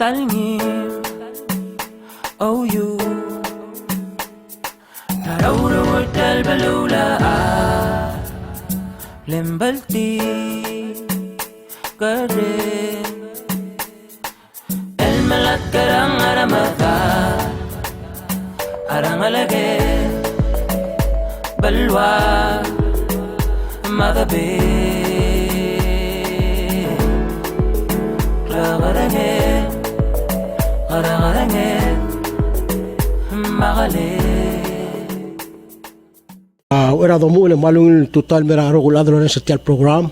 talngim oh you narawrawat albalula lembalti karin elmalat karang aramata arangalage balwa magabe Era domule malung total mera regulado ren setiap program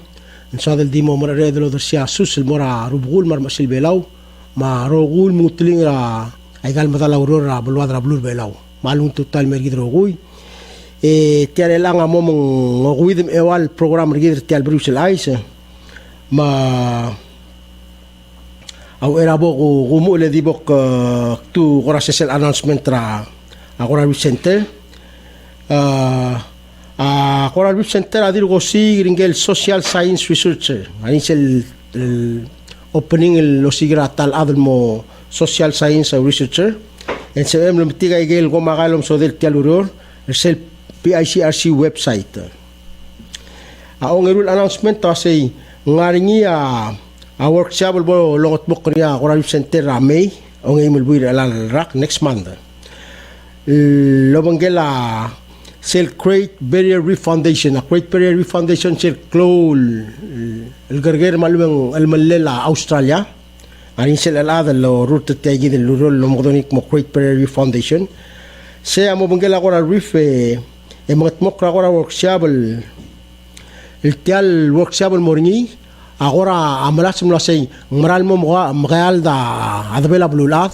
insya del dimo mera redelo dersia sus el mora rubul mar masil belau ma rogul mutling ra aigal madala aurora bulwadra blur belau malung total mer gidro gui tiare langa momong ngogwidem ewal program gidr tial Brussel Ice ma au era boku gumu le dibok tu gora sesel announcement tra agora Vicente agora Vicente adir gosi gringel social science researcher ani el opening el losigra tal admo social science researcher en se em metiga igel goma galom so del tialuror el PICRC website aong erul announcement ta sei ngaringi a workshop bo longot bokria agora Vicente ramei ong emil buir alal rak next month lobangela sel Great Barrier Reef Foundation a Great Barrier Reef Foundation sel klol el garger malung el malela Australia ani sel alada lo route tagi del rol lo modonik mo Great Barrier Reef Foundation se amo bangela agora reef e mokra agora workshop el tial workshop el morngi agora amalas mlasay maral mo mga da adbela blulat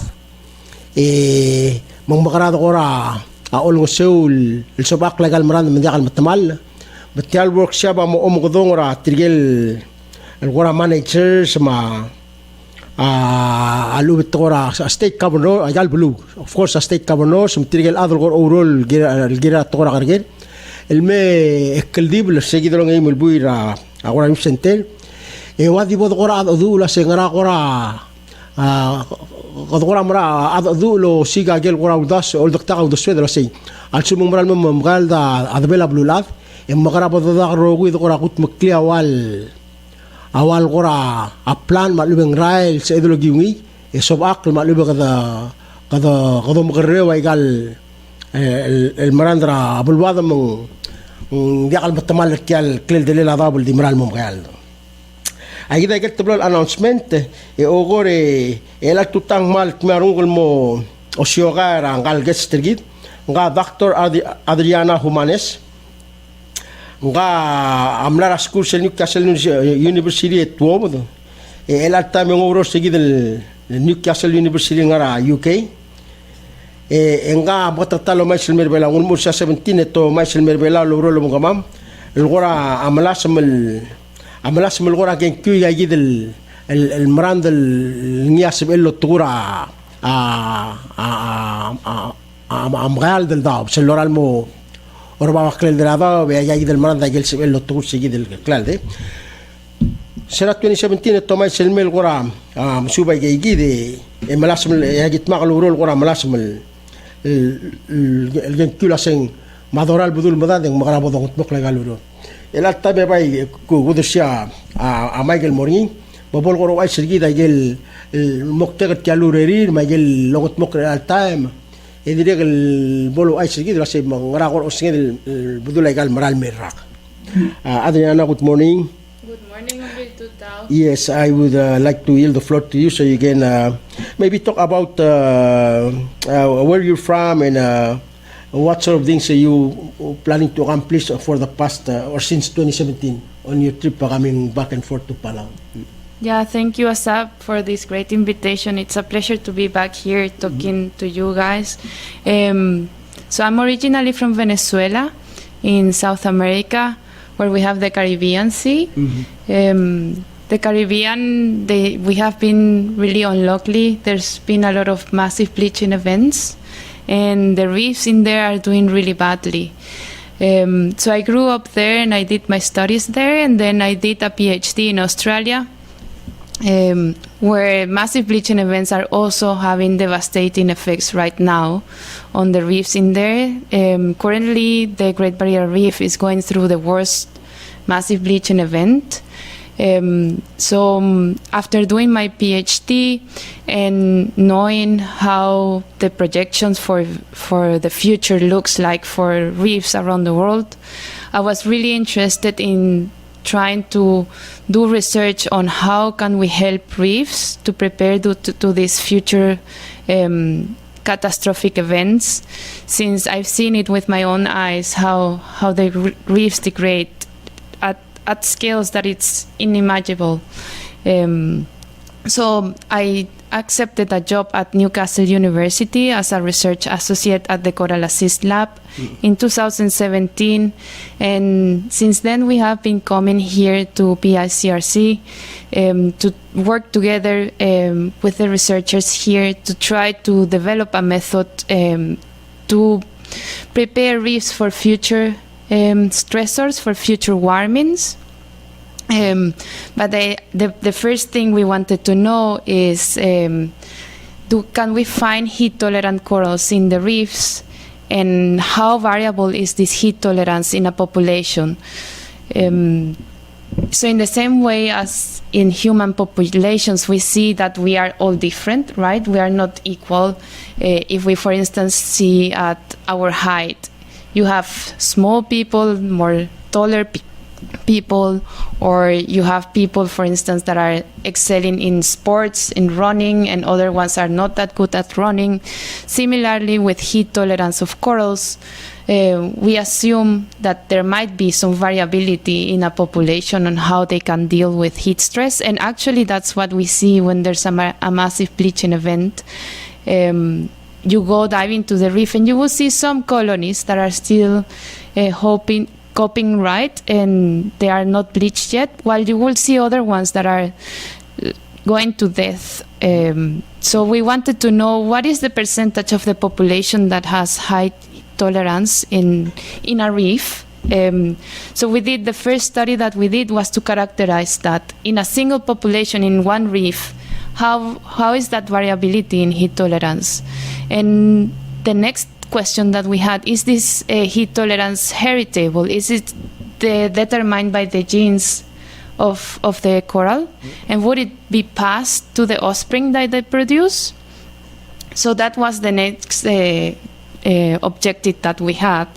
mangmakarad agora aol ngosul el sobak legal maran mendiakal matamal batial workshop amo omgodong ora tirgel el gora manager sama alu betora state governor agal blue of course state governor sum tirgel adol gor overall gira tora garger el me ekeldible seguidor ngay mulbuira agora Vicente wadi bod gora adu la sengara gora gora mara adu lo siga gel gora udas ol dokta udas de la sei al sumum moral mem galda adbela blulat em magara bod da rogu gora gut mekli awal gora a plan malubeng rail sa ideologi ngi e sobak malubeng kada mgrewa igal el marandra abulwada mong diakal batamal kial klel de la dabul di moral mom real ayida igal tablo announcement e ogore el tutang mal kmarungol mo osiogar angal gestergit nga Dr. Adriana Humanes nga amlara school sa Newcastle University at Tuomo el alta me ngoro seguid el Newcastle University ngara UK nga botatalo mais el merbela un mursa 17 to mais el merbela lo ro lo ngamam el gora amalas mel gora gen ku ya gid el marand el nias bello tura amgal del dab se loral mo orba klel de lado ve ya gid el marand gel se bello tur seguid el klal de será 2017 to mais el mel gora suba gid amalas mel ya git maglo ro gora amalas mel el gen sen madoral budul madad magara bodong tmok legal ro el alta me bay ku gudsia a Michael Morning bobol goro ay sergi da gel moktegat kalurerir ma gel logot mok al time e dire el bolo ay sergi da se magara goro sen el budul legal moral merak Adriana, good morning. Good morning, Tao. Yes, I would like to yield the floor to you so you can maybe talk about where you're from and what sort of things are you planning to accomplish for the past or since 2017 on your trip coming back and forth to Palau. Yeah, thank you, Asap, for this great invitation. It's a pleasure to be back here talking to you guys. So I'm originally from Venezuela in South America, where we have the Caribbean Sea. The Caribbean, we have been really unlucky. There's been a lot of massive bleaching events, and the reefs in there are doing really badly. So I grew up there, and I did my studies there, and then I did a PhD in Australia. where massive bleaching events are also having devastating effects right now on the reefs in there. Currently, the Great Barrier Reef is going through the worst massive bleaching event. So after doing my PhD and knowing how the projections for the future looks like for reefs around the world, I was really interested in trying to do research on how can we help reefs to prepare to these future catastrophic events, since I've seen it with my own eyes how the reefs degrade at scales that it's unimaginable. So I accepted a job at Newcastle University as a research associate at the Coral Assist Lab in 2017, and since then we have been coming here to PICRC to work together with the researchers here to try to develop a method to prepare reefs for future stressors, for future warmings. But the first thing we wanted to know is can we find heat-tolerant corals in the reefs, and how variable is this heat tolerance in a population? So in the same way as in human populations, we see that we are all different, right? We are not equal. If we, for instance, see at our height, you have small people, more taller people, or you have people, for instance, that are excelling in sports, in running, and other ones are not that good at running. Similarly, with heat tolerance of corals, we assume that there might be some variability in a population on how they can deal with heat stress, and actually that's what we see when there's a massive bleaching event. You go dive into the reef and you will see some colonies that are still coping right, and they are not bleached yet, while you will see other ones that are going to death. So we wanted to know what is the percentage of the population that has high tolerance in a reef. So we did, the first study that we did was to characterize that in a single population in one reef, how is that variability in heat tolerance? And the next question that we had, is this heat tolerance heritable? Is it determined by the genes of the coral? And would it be passed to the offspring that they produce? So that was the next objective that we had,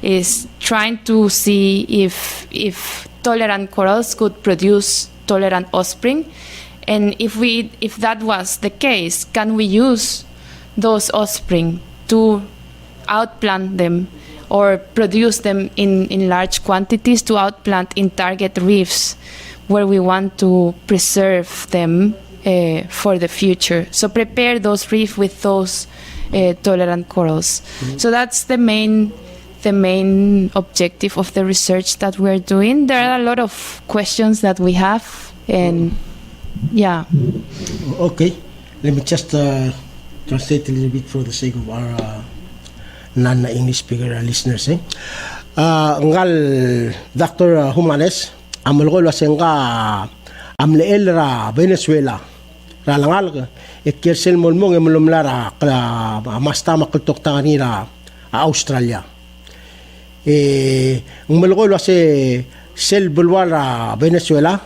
is trying to see if tolerant corals could produce tolerant offspring. And if that was the case, can we use those offspring to outplant them or produce them in large quantities to outplant in target reefs where we want to preserve them for the future. So prepare those reefs with those tolerant corals. So that's the main objective of the research that we're doing. There are a lot of questions that we have, and yeah. Okay, let me just translate a little bit for the sake of our non-English speaker listeners. Ngal Dr. Humanes, amalgol wasenga amleel ra Venezuela. Ralangal ekirsel molmong emulumlara kala mastama kultok tanganira Australia. Umalgol wase sel bulwara Venezuela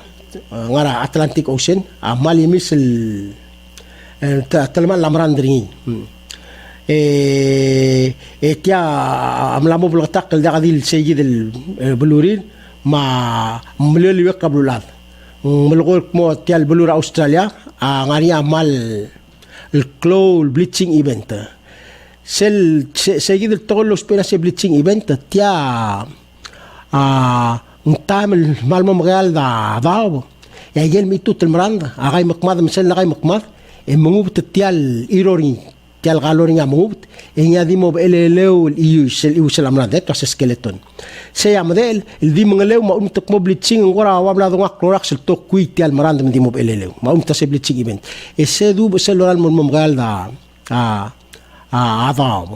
ngara Atlantic Ocean malimis talman lamrandringi. Etia amlamo bulgatak daqadil seyid البلورين ما مليل يقبلولاد ملقول مو تيال بلور أستراليا غانيا مال الكلو البليتشينج إيفنت سل سيد التغلو سبينا سي بليتشينج إيفنت تيا نتعمل مال مغيال دا ضاو يا جيل ميتو تلمران أغاي مقماض مثل أغاي مقماض الموبت تيال إيرورين تيال غالورين موبت إن يدي موب إليلو الإيوش الأمراض ده كاس سكيلتون سيا مدل الدي مغلو ما أم تك موب لتشين غورا وابلا دوا كلوراكس التوك كوي تيال مران من دي موب إليلو ما أم تسيب لتشين إيفنت السيدو بسلو المغال دا عظام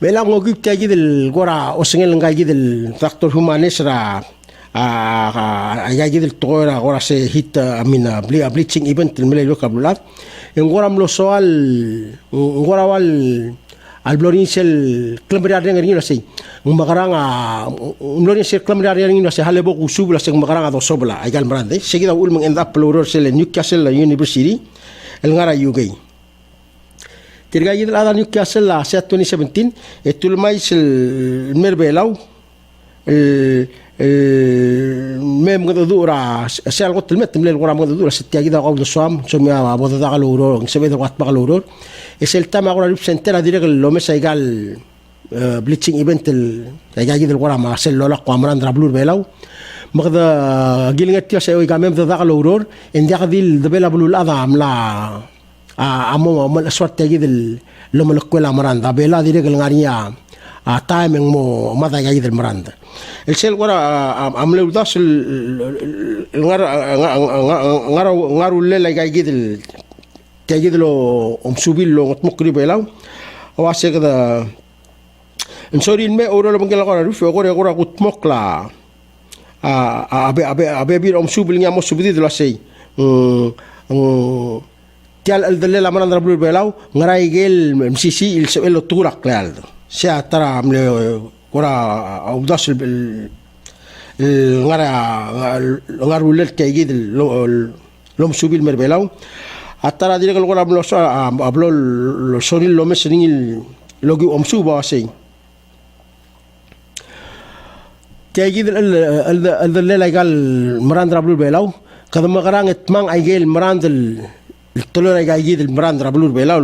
بلا موجود تجد الغورا أسنجل نجد الدكتور هومانيس را ay gid el toora ora se hit amina bleaching event el mele local blulat en goram lo soal ngora wal al blorinsel klamberar ngin sei magaranga blorinsel klamberar ngin se halebo kusubla se magaranga do sobla ay gal brande seguida ulmen en da pluror se Newcastle University el ngara UK tirga yid la Newcastle la 2017 etul mais el merbelau el mem gado dura se algo telmet mle goram gado dura se tiagida gaud soam somia boda da galoro se ve wat bagaloro es el tema agora sentera direct lo mesa igual bleaching event el yagid el goram sel lo la qamran drablur belau magda gilingatia se oiga mem da galoro en yagdil de bela blul adam la amo mal suerte yagid el lo me escuela maranda bela direct el ngaria a time mo mada yagid el maranda el sel gora amle udas el ngaru lela yagid el تجد له مسوبين له مقرب له أو أشياء كذا نسوري الماء أورا لما قال قرا رفيع قرا قط مقلا أبي بير مسوبين يا مسوبين ده لسه تيال الدليل لما نضرب له بلاو نراي جيل مسيسي السؤال له طورق كلال ساعة ترى عمله قرا أو داس نرى ولد تجد لو مسوبين مربلاو atara dire kalau ablo lo sonil lo mesring logi omsuba sei tayid al lela gal marand rablu belau kada magarang etmang aigel marand el tolora gaigid el marand rablu belau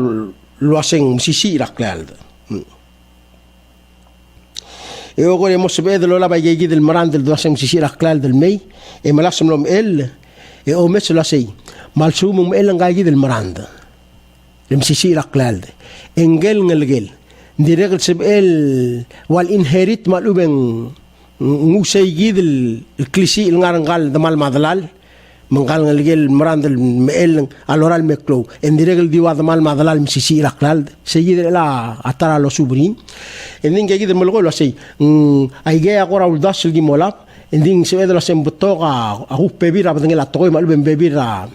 lo aseng sisi raklal e ogore mosbe de lo la gaigid el marand el aseng sisi raklal del mei e malasem lom el e o mes la sei malsumum elang gaigi del maranda المسيسي الأقلال إنجل نلجل دي رجل سبقال والإنهيريت مالوبن موسيجيد الكليسي الغارنغال دمال مادلال من قال نلجل مرand المئل الورال مكلو إن دي رجل ديوا دمال مادلال المسيسي الأقلال سيجيد لا أترى لو سوبرين إن جيد الملغول وسي أيجي أقرأ وداس الجي مولاب إن دين سبقال لسم بطوغا أهو بيبيرا بدن لا توي مالوبن بيبيرا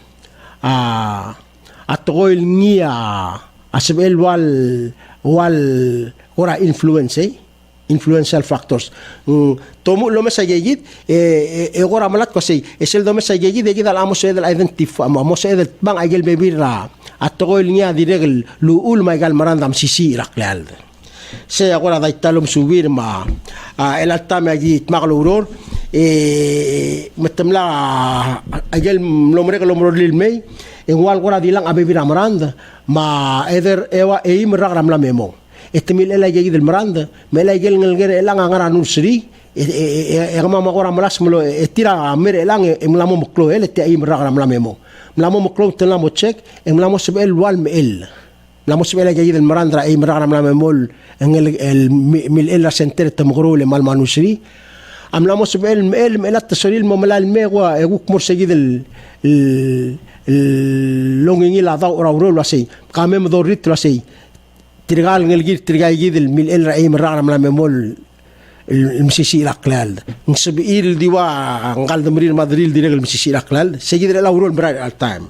atoil nia asbel wal ora influential factors tomo lo mesa yegid e ora malat ko sei esel do mesa yegid yegid al amos edel identify amos edel bang agel bebira atoil nia diregel lu ul magal marandam sisi raklal se agora da italom subir ma el altame yegid magluror metemla agel lo mregel lo mrolil mei en wal gora dilang abebira maranda ma eder ewa eim ragram la memo estemil ela yegi del maranda me la yel ngel elang ngara nusri e ma gora malas mlo etira mer elang em la mo klo el te eim ragram la memo la mo klo te la mo check em la mo sebel wal mel la mo sebel yegi del maranda eim ragram la memo en el mil ela center te mgro le mal manusri am la mo sebel mel melat tsoril mo malal mewa e guk mor segi del لونغي لا ضو راورو لاسي قامم دوريت لاسي ترغال نلقي ترغاي ديال ميل ال راي مرا ملا مول المسيسي الاقلال نسبيل ديوا نقال دمرير مدريل ديال المسيسي الاقلال سيجي لا ورول برا التايم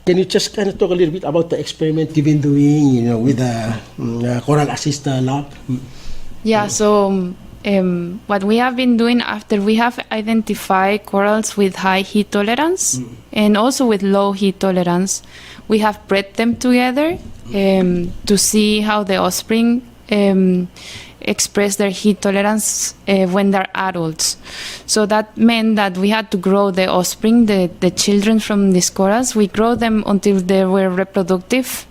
Can you just kind of talk a little bit about the experiment you've been doing, with the coral assist lab? Yeah, so what we have been doing after we have identified corals with high heat tolerance and also with low heat tolerance, we have bred them together to see how the offspring express their heat tolerance when they're adults. So that meant that we had to grow the offspring, the children from these corals. We grow them until they were reproductive.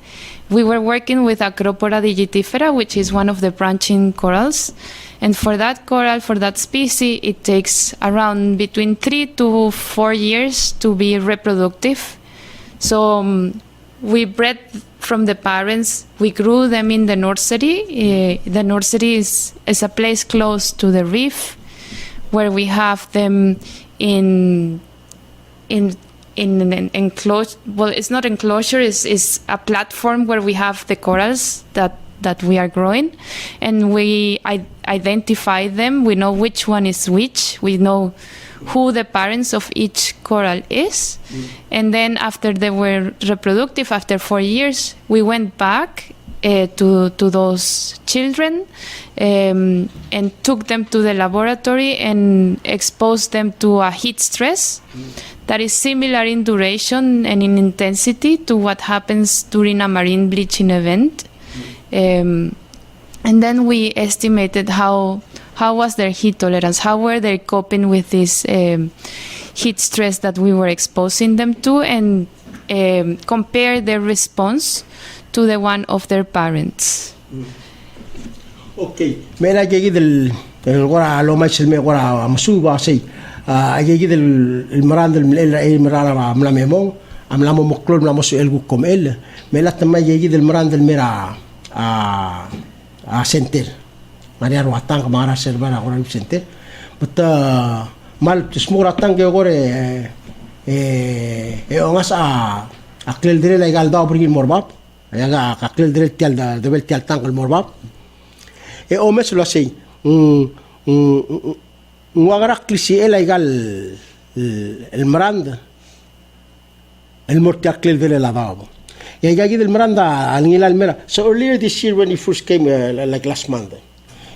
We were working with Acropora digitifera, which is one of the branching corals. And for that coral, for that species, it takes around between 3 to 4 years to be reproductive. So we bred from the parents. We grew them in the nursery. The nursery is a place close to the reef where we have them in enclosure. Well, it's not enclosure. It's a platform where we have the corals that that we are growing, and we identify them. We know which one is which. We know who the parents of each coral is. And then after they were reproductive, after 4 years, we went back to those children and took them to the laboratory and exposed them to a heat stress that is similar in duration and in intensity to what happens during a marine bleaching event. And then we estimated how was their heat tolerance, how were they coping with this heat stress that we were exposing them to, and compare their response to the one of their parents. Okay, mera jegi del gora lo mai selme gora masuba sei jegi del المران del مرا ملا ميمون amla mo moklol mla mo su elgu kom el mela tamma jegi del مران del mera a center Maria Ruatang kamara servara gora center but mal smura tang ge gore ongas a klel dire la gal da brin morbab ayaga ka klel dire tial da debel tial tang el morbab o mes lo sei وغرا كليسي إلا يقال المراند المرتقل ذي الأضابط يعني جاي المراند على المرا. So earlier this year when you first came like last month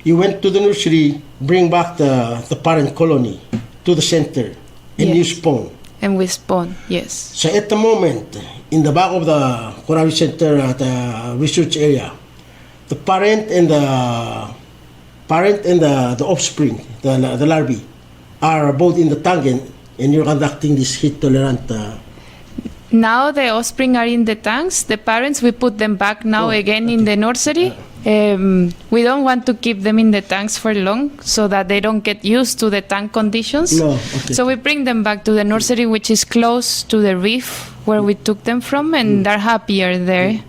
you went to the nursery bring back the parent colony to the center and yes. You spawn and we spawn, yes. So at the moment in the back of the Coral Center at the research area the parent and the offspring, the larvae, are both in the tank and you're conducting this heat tolerant. Now the offspring are in the tanks. The parents, we put them back now again in the nursery. We don't want to keep them in the tanks for long so that they don't get used to the tank conditions. No, okay. So we bring them back to the nursery, which is close to the reef where we took them from, and they're happier there.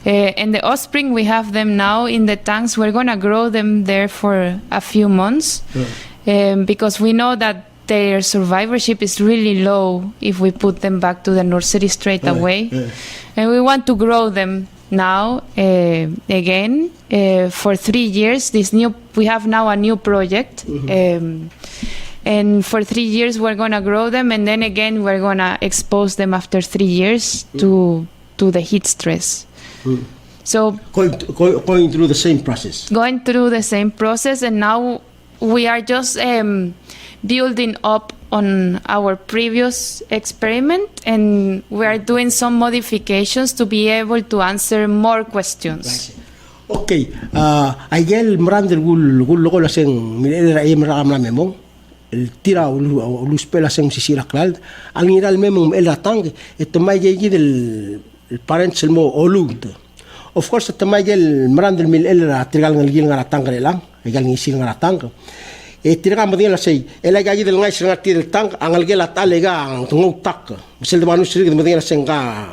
And the offspring, we have them now in the tanks. We're going to grow them there for a few months because we know that their survivorship is really low if we put them back to the nursery straight away. And we want to grow them now again for 3 years. We have now a new project. And for 3 years we're going to grow them, and then again we're going to expose them after 3 years to the heat stress. So going through the same process. Going through the same process, and now we are just building up on our previous experiment, and we are doing some modifications to be able to answer more questions. Okay, ayer Miranda gul la seng minera ay mera amla memong el tira o luspela seng sisira klal ang iral memong el ratang ito may gigi del parents mo olud. Of course ito may gel Miranda mil el trigal ng gil nga ratang lang igal ng isil nga ratang tiraga mo din la say el gagi del ngay sing del tang ang gel atalega ang tungog tak misal de manu sir mo din la seng ka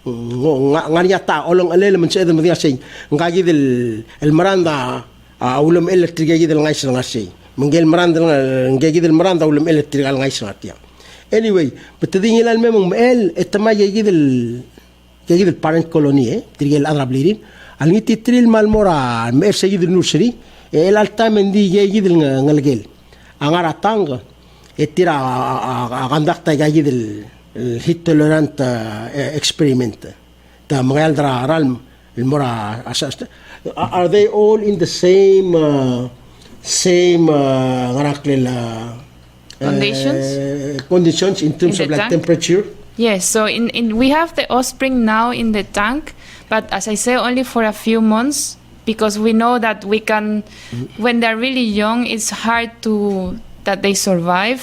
ngariata olong alele man sa mo din la say ngagi del el Miranda ulum electric gagi del ngay sing ngasay mengel Miranda ngagi del Miranda ulum electric al ngay sing atia. Anyway betading ilal memong el ito may gagi del parent colony trigel adrablirin al ngiti tril malmora mer segi del nursery el altamendi gagi del ngalgel angara tang etira agandakta gagi del heat tolerant experiment ta mangaldra ralm el mora are they all in the same conditions in terms of like temperature? Yes, so we have the offspring now in the tank, but as I say, only for a few months, because we know that we can, when they're really young, it's hard that they survive.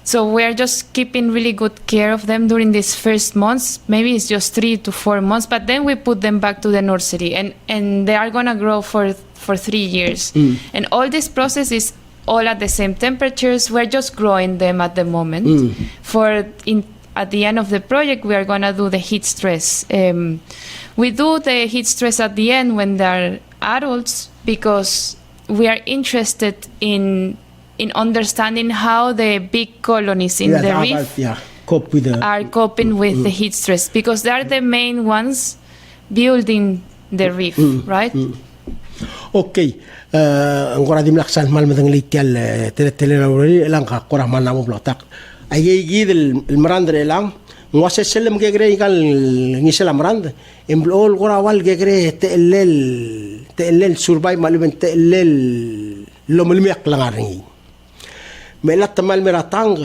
So we are just keeping really good care of them during these first months. Maybe it's just 3 to 4 months, but then we put them back to the nursery, and they are going to grow for 3 years. And all this process is all at the same temperatures. We're just growing them at the moment. At the end of the project, we are going to do the heat stress. We do the heat stress at the end when they're adults because we are interested in understanding how the big colonies in the reef are coping with the heat stress, because they are the main ones building the reef, right? Okay. Angkora di melaksan mal madang litial tele lang ka kora mal namo blotak. Ay gid el marandre lang. Ngwase selam gegre ikal ngisela marand. Emblol kora wal gegre teellel survive maluben teellel lomulmiak lang aringi. Melat tamal meratang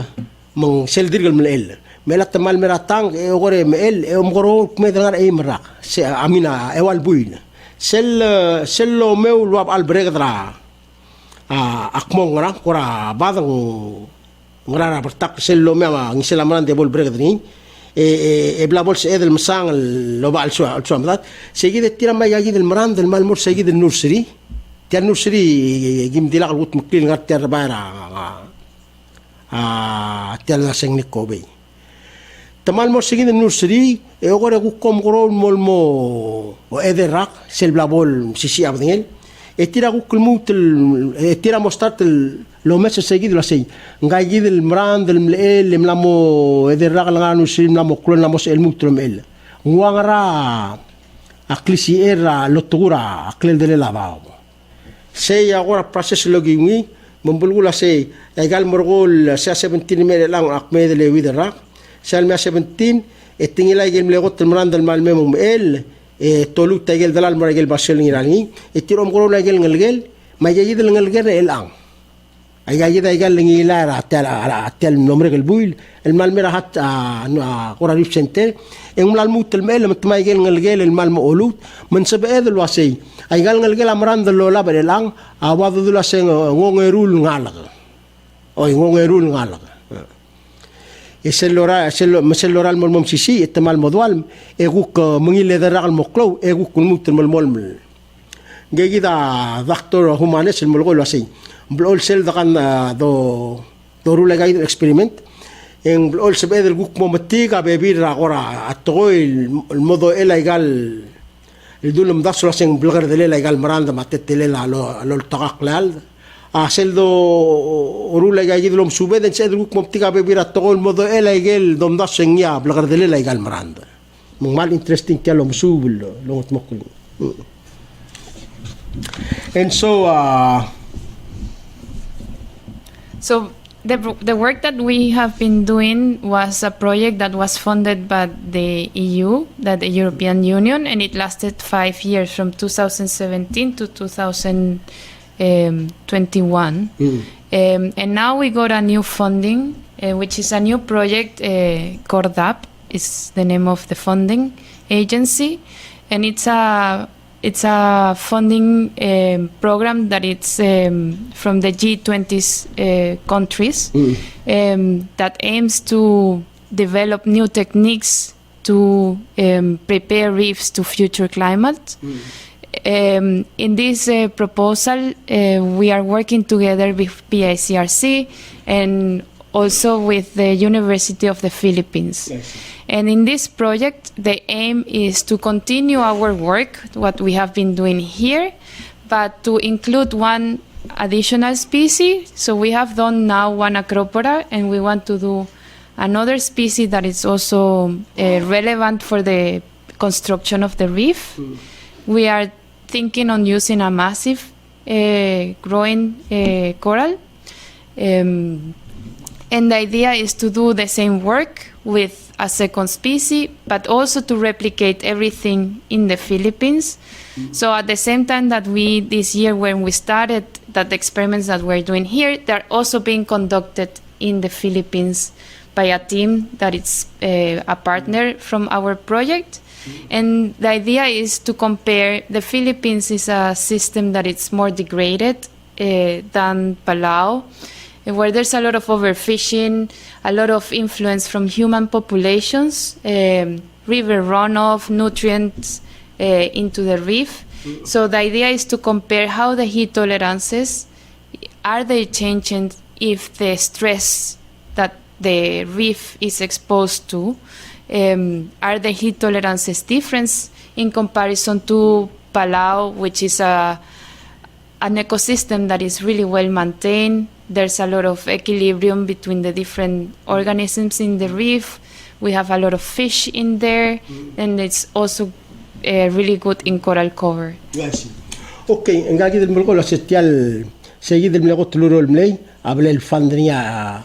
mang seldirgal mel. Melat tamal meratang e gore mel e omgoro kumedrangar e merak. Se amina ewal buin. Sello meu luap albregdra akmong ngara kora badang ngara bertak sello meu ngisela maran de bol bregdri e bla bol se edel masang lo ba al shwa madat seguide tira ma yagi del maran del mal mor seguide el nursery tia nursery gim dilak gut mukil ngat ter bara tia la sengnik ko be tamal mo seguide el nursery e ogore ku kom gro molmo o ederak sel blabol sisi abdengel e tira ku kulmut e tira mostat lo mes seguido la sei ngai del mran del mel mlamo ederak la nu sim la mo klon la mos el mutro mel ngara aklisi era lotura aklel de la ba sei agora process logingi mombulgula sei egal morgol sa 17 mel lang akmed le widerak salma 17 التنجلا يجي ملقط المران دل مال ميمم إل تولو تجيل دلال مرا يجيل باشل نيراني التيروم قرون يجيل نلقل ما يجي دل نلقل الآن أيجي ده يجيل نيلا على التل نمرق البويل المال مرا حتى قرا ريف سنتين إنهم الموت المال لما تما يجيل نلقل المال مقولود من سبب هذا الواسي أيجي نلقل المران دل لولا بالآن أواد دل سين غونغيرول نعلق أو غونغيرول نعلق مسلورا الملموم سيسي التمال مضوال اغوك مغيل ذرق المقلو اغوك الموت الملمول جاي دا دكتور هومانيس الملغول واسي بلول سيل دقان دو رولا جاي اكسبيرمنت ان بلول سبيد الغوك مومتيغا بيبير غورا اتغوي الموضوع الا يقال يدول مدسو لاسين بلغر دليل يقال مراندا ما تتليل لو التقاق لال Aseldo urula gayid lom subeden sa edruk moptika bebira togol modo ela igel dom das sengya blagardele la igal maranda mong mal interesting kya lom subul longot mokul and so the work that we have been doing was a project that was funded by the EU, the European Union, and it lasted 5 years from 2017 to 2021. And now we got a new funding, which is a new project, CORDAP is the name of the funding agency, and it's a funding program that it's from the G20 countries that aims to develop new techniques to prepare reefs to future climate. In this proposal, we are working together with PICRC and also with the University of the Philippines. Yes. And in this project, the aim is to continue our work, what we have been doing here, but to include one additional species. So we have done now one Acropora, and we want to do another species that is also relevant for the construction of the reef. We are thinking on using a massive growing coral. And the idea is to do the same work with a second species, but also to replicate everything in the Philippines. So at the same time that we, this year when we started, that the experiments that we're doing here, they're also being conducted in the Philippines by a team that is a partner from our project. And the idea is to compare, the Philippines is a system that is more degraded than Palau, where there's a lot of overfishing, a lot of influence from human populations, river runoff, nutrients into the reef. So the idea is to compare how the heat tolerances, are they changing if the stress that the reef is exposed to, are the heat tolerances different in comparison to Palau, which is an ecosystem that is really well maintained. There's a lot of equilibrium between the different organisms in the reef. We have a lot of fish in there, and it's also really good in coral cover. Yes. Okay, engagi del mulko la setial seguid del mlego tluro el mlei able el fandria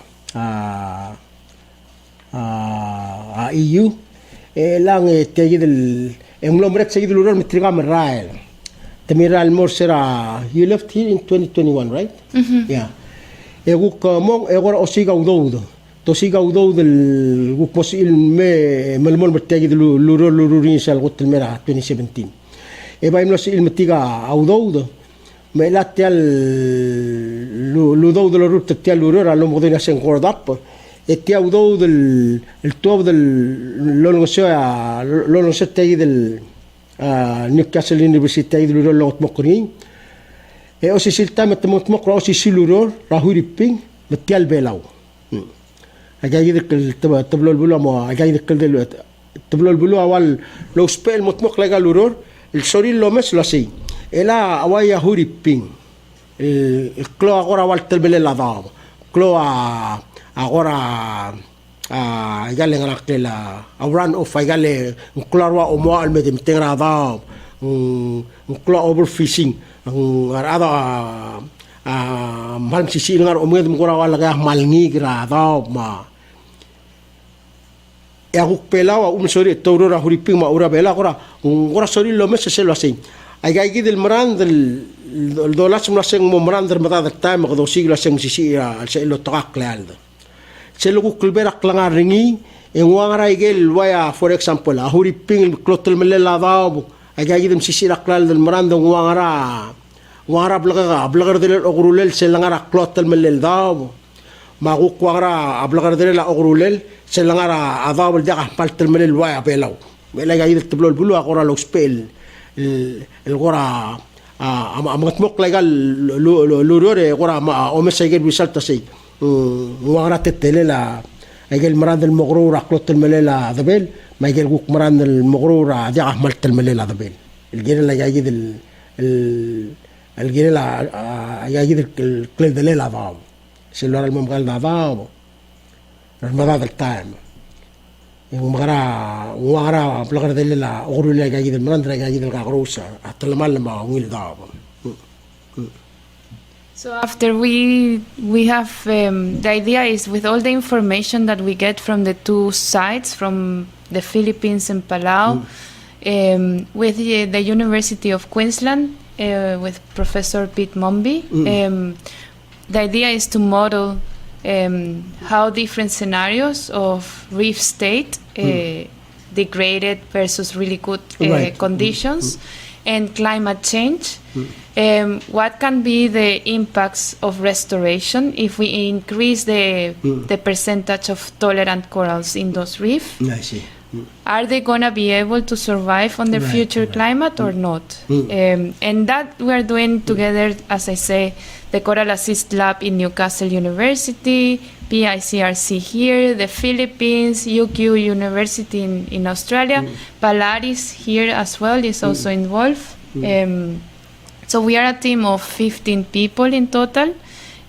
a EU lang tegi del emlomret seguid del urol mitriga merael. Temira el morsera you left here in 2021, right? Yeah. Eguk mong egora osiga udoudo. Tosiga udou del guk posil me melmol metegi del lururin sal gut el mera 2017. E vai no il metiga udoudo. Me la tial ludou del rut tial lurura lo modena sen gordap. E tia udou del el top del lo no se tegi del Newcastle University del lo mokrin. E o si silta met mokro o si siluror rahuri ping metial belau. Agay ذك تبلو البلو ما agay ذك تبلو البلو أول لو سبيل متمق لقى لورور الشوري لو مس لسي إلا أوايا هوري بين الكلو أغورا والتلبل الأضام كلو أغورا قال لي أنا كلا أوران أوف قال لي كلاروا أموا المدم تغرا أضام كلو أوبر فيشين هذا malam sisi dengar omongnya mengora wala kaya malngi kira tau ma ya aku pelau sori toro ra huriping ma ura bela ora sori lo mes se lo assim ai gai del meran del dolas mo seng mo meran der mata der time ko siglo seng sisi al se lo trak leal se lo ku kulbera klangar ringi en wangara igel waya for example a huriping klotel melela tau ai gai dem sisi la klal del meran del wangara wara blagar del ogrulel selangara klotel melel daw magu kwara blagar del ogrulel selangara adaw del paltel melel waya belaw mela gay del tblo bulu agora lo spell el gora amat mok legal lurore gora o mesegel bisalta sey wara tetelela egel marand del mogrura klotel melela dabel ma egel guk marand del mogrura dia maltel melela dabel el gel la gay del alguien la allá del club de la dao se lo era el momgal da dao las madas del time un magara plagar de la orule allá del mandra allá del gagrosa hasta la mal ma un dao. So after we have the idea is with all the information that we get from the two sides, from the Philippines and Palau, with the University of Queensland, with Professor Pete Momby. The idea is to model how different scenarios of reef state, degraded versus really good conditions, and climate change. What can be the impacts of restoration if we increase the percentage of tolerant corals in those reefs? I see. Are they going to be able to survive on the future climate or not? And that we're doing together, as I say, the Coral Assist Lab in Newcastle University, PICRC here, the Philippines, UQ University in Australia, Polaris here as well is also involved. So we are a team of 15 people in total,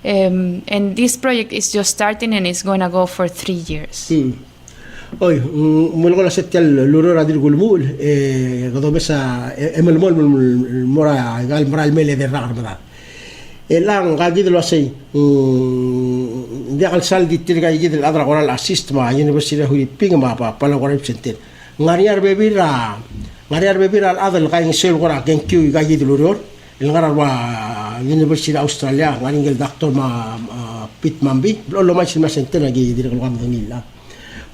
and this project is just starting and it's going to go for 3 years. Oy, mulgo la setial lurora dir gulmul godo mesa emel mol mora gal moral mele de ragar bada elang gadi lo sei dial sal di tirga yid el adra coral assist ma university hu ping ma pa la coral center ngariar bebira al adal gain sel gora gen kyu gadi luror el ngarar wa university australia ngari el doctor ma Pete Momby lo ma center gadi dir ko ngam ngila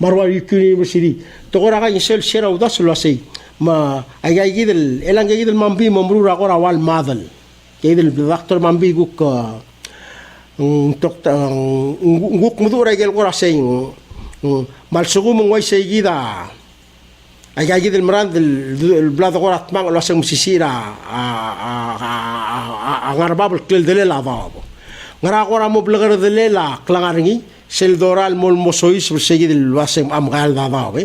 marwa university togora ga insel shera udas lo sei ma ay gidel elang gidel Momby mamrura gora wal madal gidel doctor Momby guk guk mudura gel gora sei mal sugum ngoy sei gida ay gidel marand el blad gora tmang lo sei musisira a ngarbabel kel de la babo ngara gora mo blagar de la klangaringi sel doral mol mosois bersegi del wasem amgal da dawe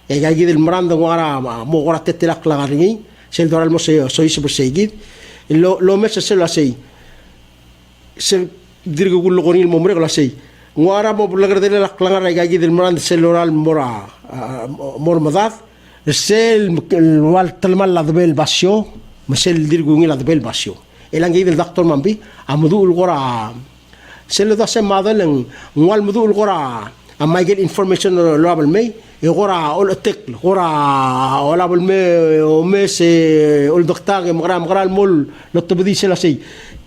e gagi del maranda ngara mo gora tetela klagaringi sel doral mosois bersegi lo mesa sel asei sel dirgo gullo gonil momre la sei ngara mo blagar de la klangara gagi del maranda sel doral mor madat السيل والتلمال لذبل باسيو مسيل ديرغوني لذبل باسيو إلان جيد الدكتور مامبي أمدو الغرا سيل ده سم ماذا لين موال مدو الغرا أما يجي information لابل مي يغرا أول أتكل غرا ولا بالمي ومس أول دكتور مغرا المول للتبدي سلاسي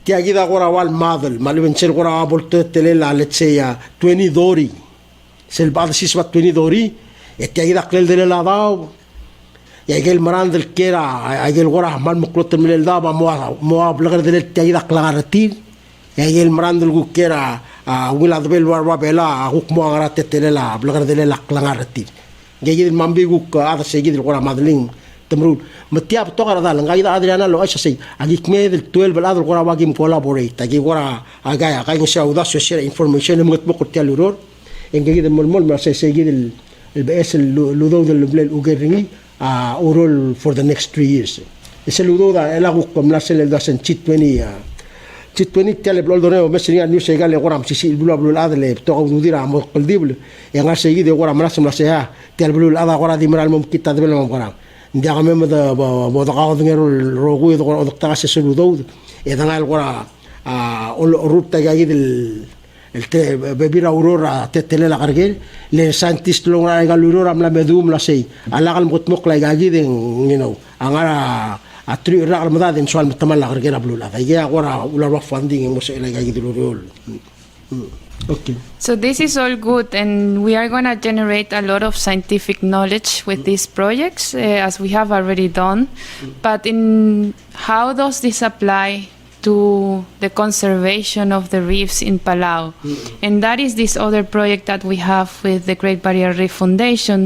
تيجي ده غرا والماذل مالي بنشيل غرا بولت تلل على تسيا 20 دوري سيل بعض الشيء 20 دوري تيجي ده قليل دليل هذا يجي المراند الكيرا يجي الغرا مال مقلوط من الدابا مو بلغر دليل تيجي ده قلارتين يجي المراند الكيرا ولا ذبل وربا بلا هوك مو غرات تللا بلغر دليل قلارتين يجي المامبي هوك هذا شيء يجي الغرا مادلين تمرون متياب تقرا ذا لنجا إذا أدريانا لو أيش شيء أجي كمية التويل بالأذر الغرا واجي مكولابوريت أجي غرا أجاي نشاو ذا سوشيال إنفورميشن مقطع تيالورور إن جيد المول ما شيء جيد البأس اللودو ذا البلاد أوجريني أورول for the next 3 years. اللودو ذا إلاقو كم ناسل ذا سن تشيت 20 تيال بلودونيو مسني أنيو شيء قال لي غرام سيسي بلو هذا اللي بتوع ودير عم قلديبل يعني شيء جيد غرام ناسم ناسها تيال بلو هذا غرا دي مرال ممكن تدبل ما غرام ندي عمم ذا بوضعه غير الروغو ذا غرا تقاس اللودو إذا قال غرا الروب تجايد ببير أورورا تتللا غرقل لسانتيست لون قال أورورا ملا مدوم لا شيء على الأقل مطمق لا جايد أنا أتري الرجل مذاذ سؤال متملق غرقل قبل لا فيجي ورا ولا رفاندين مسألة جايد الأورول. Okay. So this is all good, and we are going to generate a lot of scientific knowledge with these projects, as we have already done. But in how does this apply to the conservation of the reefs in Palau? And that is this other project that we have with the Great Barrier Reef Foundation,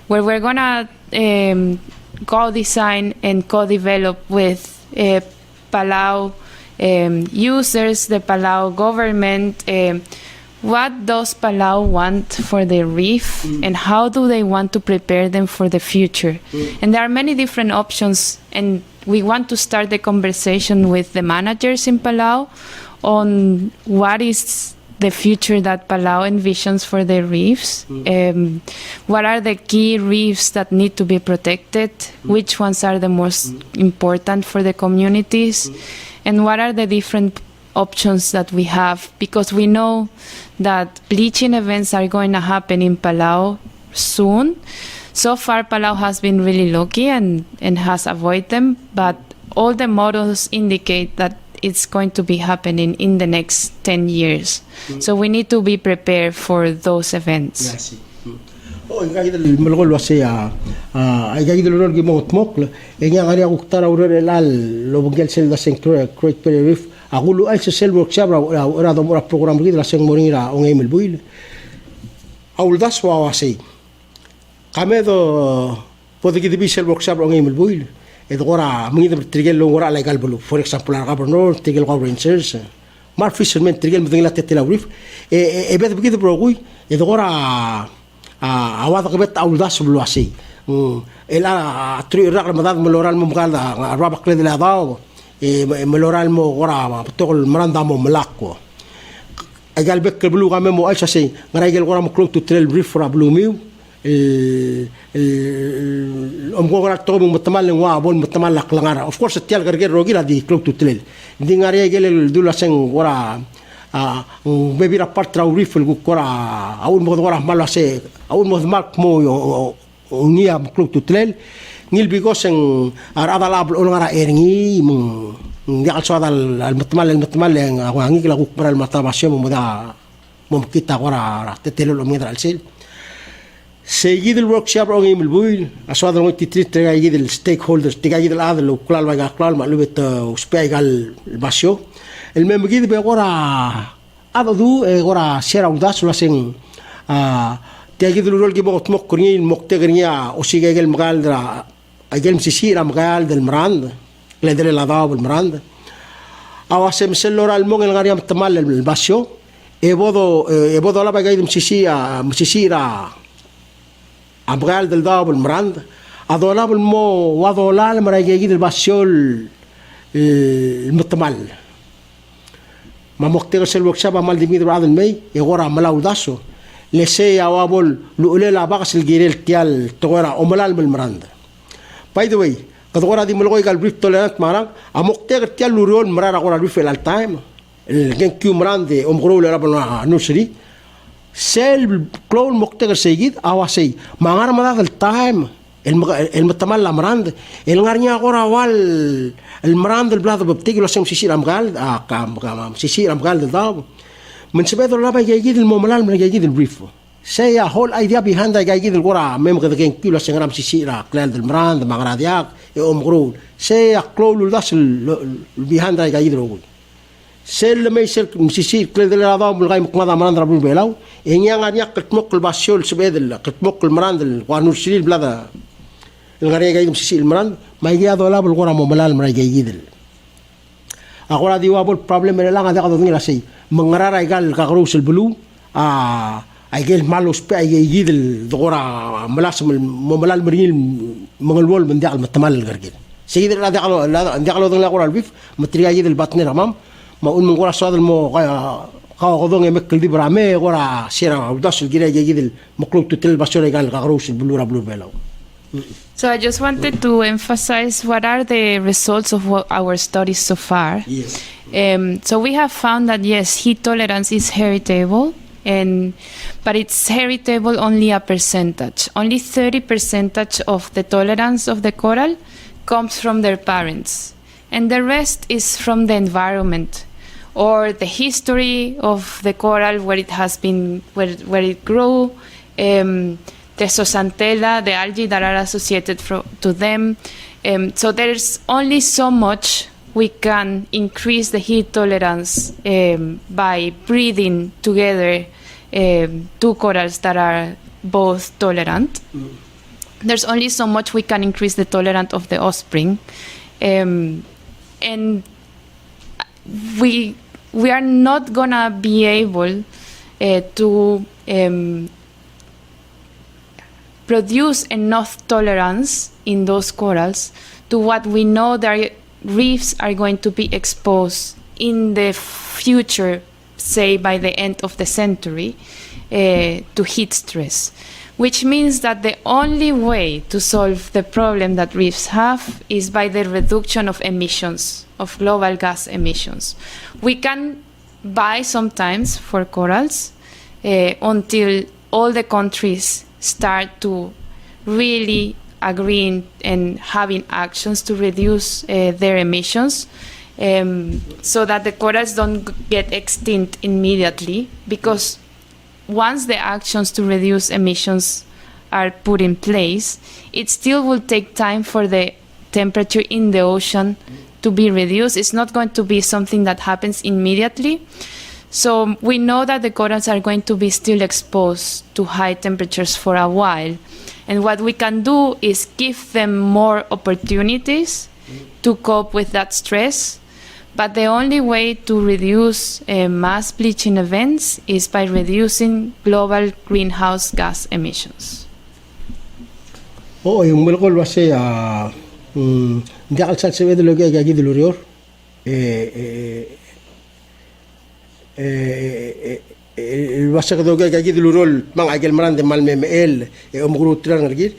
where we're going to co-design and co-develop with Palau users, the Palau government. What does Palau want for the reef, and how do they want to prepare them for the future? And there are many different options, and we want to start the conversation with the managers in Palau on what is the future that Palau envisions for the reefs. What are the key reefs that need to be protected? Which ones are the most important for the communities? And what are the different options that we have? Because we know that bleaching events are going to happen in Palau soon. So far, Palau has been really lucky and has avoided them, but all the models indicate that it's going to be happening in the next 10 years. So we need to be prepared for those events. Yes. قاعد الملغول وسيا قاعد الأورور جموت مقل إني أنا أقول ترى أورور الآن لو بنجل سيل داسين كريت بريف أقول له أي سيل وركشاب أو هذا مرة برنامج كده لاسين مورينا أونغيم البويل أول داس واسي كمذا بده كده بيسيل وركشاب أونغيم البويل إذا قرا من إذا بترجل لون قرا على قلبه for example أنا قبل نور ترجل قبل رينسرز ما فيش من ترجل مثل لا تتلاوريف إبدا بكده بروقي إذا قرا أواضح بيت أول داس بالواسي إلا تري الرجل مذاب ملورال مقال الرابع قليل الأضاء ملورال مو غرا بتقول مراندا مو ملاكو أجال بك البلو غامم مو أيش شيء غرايجل غرا مكلوب تتريل بريف رابلوميو غرا توم متمال وابول متمال لقلعنا of course التيال غرجل روجيلا دي كلوب تتريل دي غرايجل الدولا سين غرا بيبي رابط راوريف الكورة أول ما غورا مالا سي أول ما مارك مو نيا مكلوب تتلل نيل بيجوسن أرادا لاب الأولغرا إيرني من ديال هذا المتمل وعنيك لا كبر المتابعة ممدا ممكن تغورا تتلل الأمير السيل سيجيد الوركشوب أوغيم البويل أسواد الموت تتريد تجايد الستيك هولدرز تجايد الأذر لو كلال وجا كلال معلومة وسبيعال الباشيو المهم جيد بيقورا هذا ذو قورا سيرا وداس ولا سين تجد الرول جيبوت مقرنين مقتقرنيا وسيجي المقال درا أجل مسيسيرا مقال المراند لدر الأضاء بالمراند أو أسمى سلورا المغل غاريا متمال الباسيو يبودو لا بجايد مسيسيرا أبغال الأضاء بالمراند أضولا بالمو وضولا لما يجي الباسيو المتمال ما مقترس الوكسابة مال دميد بعض المي يغورا ملاو داسو لسي يوابول لؤلاء باقس الجيريل تيال تغورا أملال بالمراند By the way, kadukora di mo gal brief tolerant marang amok teger tial lurion marara kora brief all time. El gen Q marande omgro le rabon nursery. Sel clown mok teger segid awasay mangar mada al time. المتمل مرand الغارنيا قرا وال المرand البلاد بتيجي لو سيسي رمغال كام سيسي رمغال داب من سبب الله يجيد المملال من يجيد البريف سي هول ايديا بيهاند يجيد القرا ميم كذا كين كيلو سنغرام سيسي را كلال المرand مغرادياك يوم غرول سي كلول داس بيهاند يجيد الروي سيل ما يصير مسيسي كلال الادام الغاي مقمضه مرand ربو بيلاو انيا غارنيا قتمق الباسيول سبيد قتمق المرand القانون الشريل بلاد الغرية جايدم سيسي المران ما يجي هذا ولا بالقرى مملال مرا جايدل أقول هذه وابل problem من الآن هذا قضوني راسي من غرارة يقال كغروس البلو يقال مالوس بقى يجيد القرى ملاسم مملال مريل من الول من داخل متمال الغرقين سيد لا داخل ذن القرى البيف متريا يجيد البطن رمام ما أقول من قرى صاد المو قضون يمكل دي برامي قرى سيرة وداس الجري يجيد المقلوب تتل بسورة يقال كغروس البلو ربلو بيلاو. So I just wanted to emphasize what are the results of our studies so far. Yes. So we have found that yes, heat tolerance is heritable, but it's heritable only a percentage. Only 30% of the tolerance of the coral comes from their parents, and the rest is from the environment or the history of the coral, where it has been, where it grew. The zooxanthella, the algae that are associated to them. So there's only so much we can increase the heat tolerance by breeding together two corals that are both tolerant. There's only so much we can increase the tolerance of the offspring. And we are not gonna be able to produce enough tolerance in those corals to what we know their reefs are going to be exposed in the future, say by the end of the century, to heat stress. Which means that the only way to solve the problem that reefs have is by the reduction of emissions, of global gas emissions. We can buy sometimes for corals until all the countries start to really agreeing and having actions to reduce their emissions, so that the corals don't get extinct immediately, because once the actions to reduce emissions are put in place, it still will take time for the temperature in the ocean to be reduced. It's not going to be something that happens immediately. So we know that the corals are going to be still exposed to high temperatures for a while. And what we can do is give them more opportunities to cope with that stress. But the only way to reduce mass bleaching events is by reducing global greenhouse gas emissions. Oh, yung mulkol wase hindi akal sa sewe dilo gaya gaya dilo rior wase kado gaya gaya dilo rol mang agel marande mal memel umguru tiran ngergir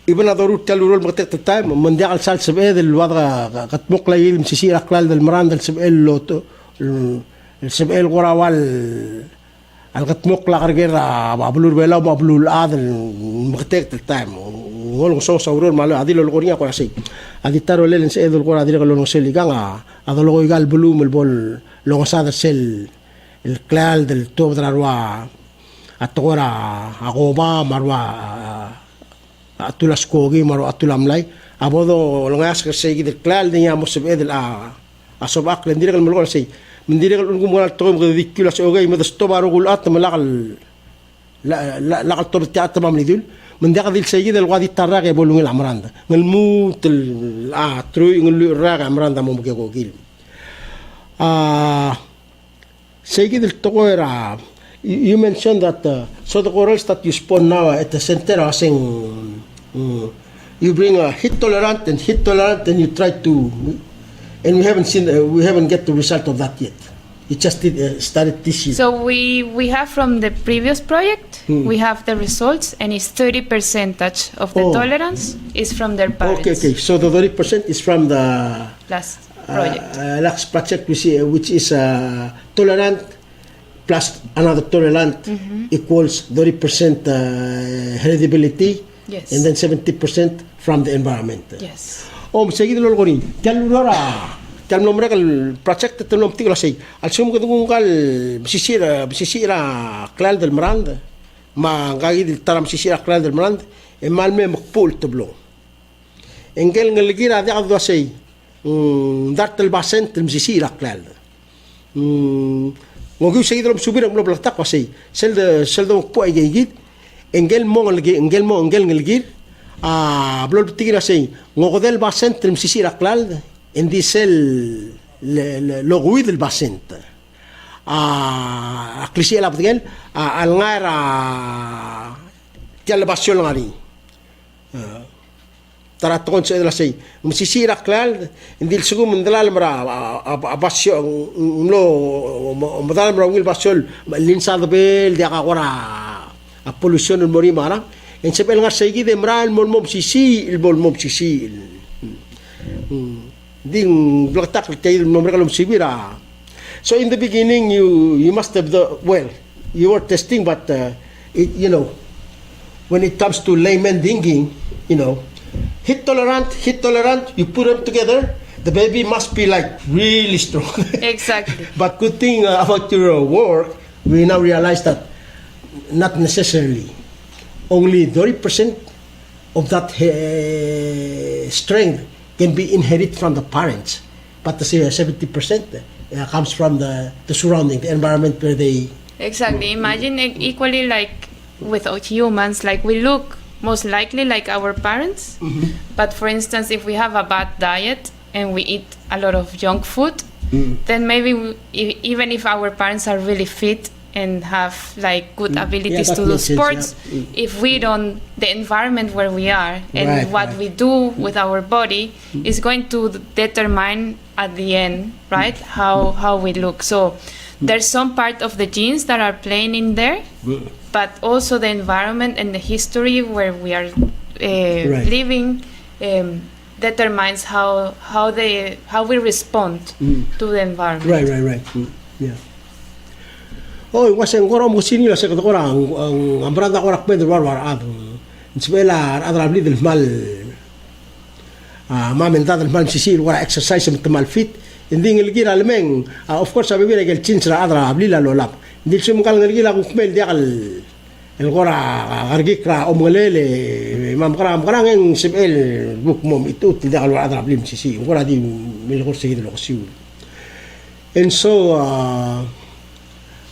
iban adorut talurol magtek tatay mandi akal sa sewe dilo wada katmuk lagi msisi aklal del marande sewe loto sewe qorawal القطمق لا غير مابلول بلا مابلول هذا المغتك التايم ولو سو صورون مالو هذه الغوريا كل شيء هذه ترى لين سيد الغور هذه لو نسلي كان هذا لو قال بلوم البول لو صاد السل الكلال del توب دروا اتغورا اغوبا مروا اتولا سكوغي مروا اتولا ملاي ابودو لو ناس كسي الكلال دي مسب ادل اصباق لندير الملغول شيء من ديرك نقوم على التوم غادي كيلو سوغي ما دستوبا رجل اطم لا الطب تاع تمام ليدول من داك ذي السيد الغادي الطراق يقولوا العمران ده الموت تروي يقولوا الراق عمران ده مو كيقول سيد التقوير you mentioned that so the corals that you spawn now at the center are saying you bring a heat tolerant and you try to and we haven't get the result of that yet. It just started this year. So we have from the previous project, we have the results, and it's 30% of the tolerance is from their parents. Okay. So the 30% is from the Last project. last project which is tolerant plus another tolerant equals 30% heritability, Yes. and then 70% from the environment. Yes. Seguido lo goni. Tal nombre el proyecto te lo tigla sei. Al sumo que dunga bisisira klal del Miranda. Ma gagi del taram bisisira klal del Miranda. E mal me maqpul teblo. Engel ngelgira da do sei. Dart el basent el bisisira klal. Ngogu seguido lo subir lo plata ko sei. Sel de po ay gigit. Engel ngelgir. Blo tigla sei. Ngogodel basent el bisisira klal. عندي سيل لغويد الباسنت اقليسي لا بدل الغير تيال باسيون غاري ترى تكون سيد لا شيء مسيسي راكلال عندي السقو من دلال مرا باسيون لو مدال مرا ويل باسيون الانسان بيل دي غورا البولوشن الموري مارا ان سبل غير سيجي دي مرا المول مسيسي المول مسيسي Ding bloktak tayo nomor kalau sibira. So in the beginning you must have you were testing, but when it comes to layman thinking, heat tolerant, you put them together, the baby must be like really strong. Exactly. But good thing about your work, we now realize that not necessarily. Only 30% of that strength can be inherited from the parents, but the 70% comes from the surrounding, the environment where they... Exactly. Imagine equally like with humans, like we look most likely like our parents, but for instance, if we have a bad diet and we eat a lot of junk food, then maybe even if our parents are really fit and have like good abilities to do sports, if we don't, the environment where we are and what we do with our body is going to determine at the end, right, how we look. So there's some part of the genes that are playing in there, but also the environment and the history where we are living determines how we respond to the environment. Right. Yeah. Wasang goro mo sini la sa kora ang ambranda ko rak pedro war ado. Nsbela adra bli del mal mentada del mal sisi wara exercise mal fit. Hindi ngelgira lemeng of course sabi bira gel chinsra adra bli la lolap. Hindi sum kal ngelgira ko kmel dia kal el gora argikra o molele mam kara ngeng sibel buk mom itu tidak kal adra bli sisi. Gora di mil gor seguido lo siu. And so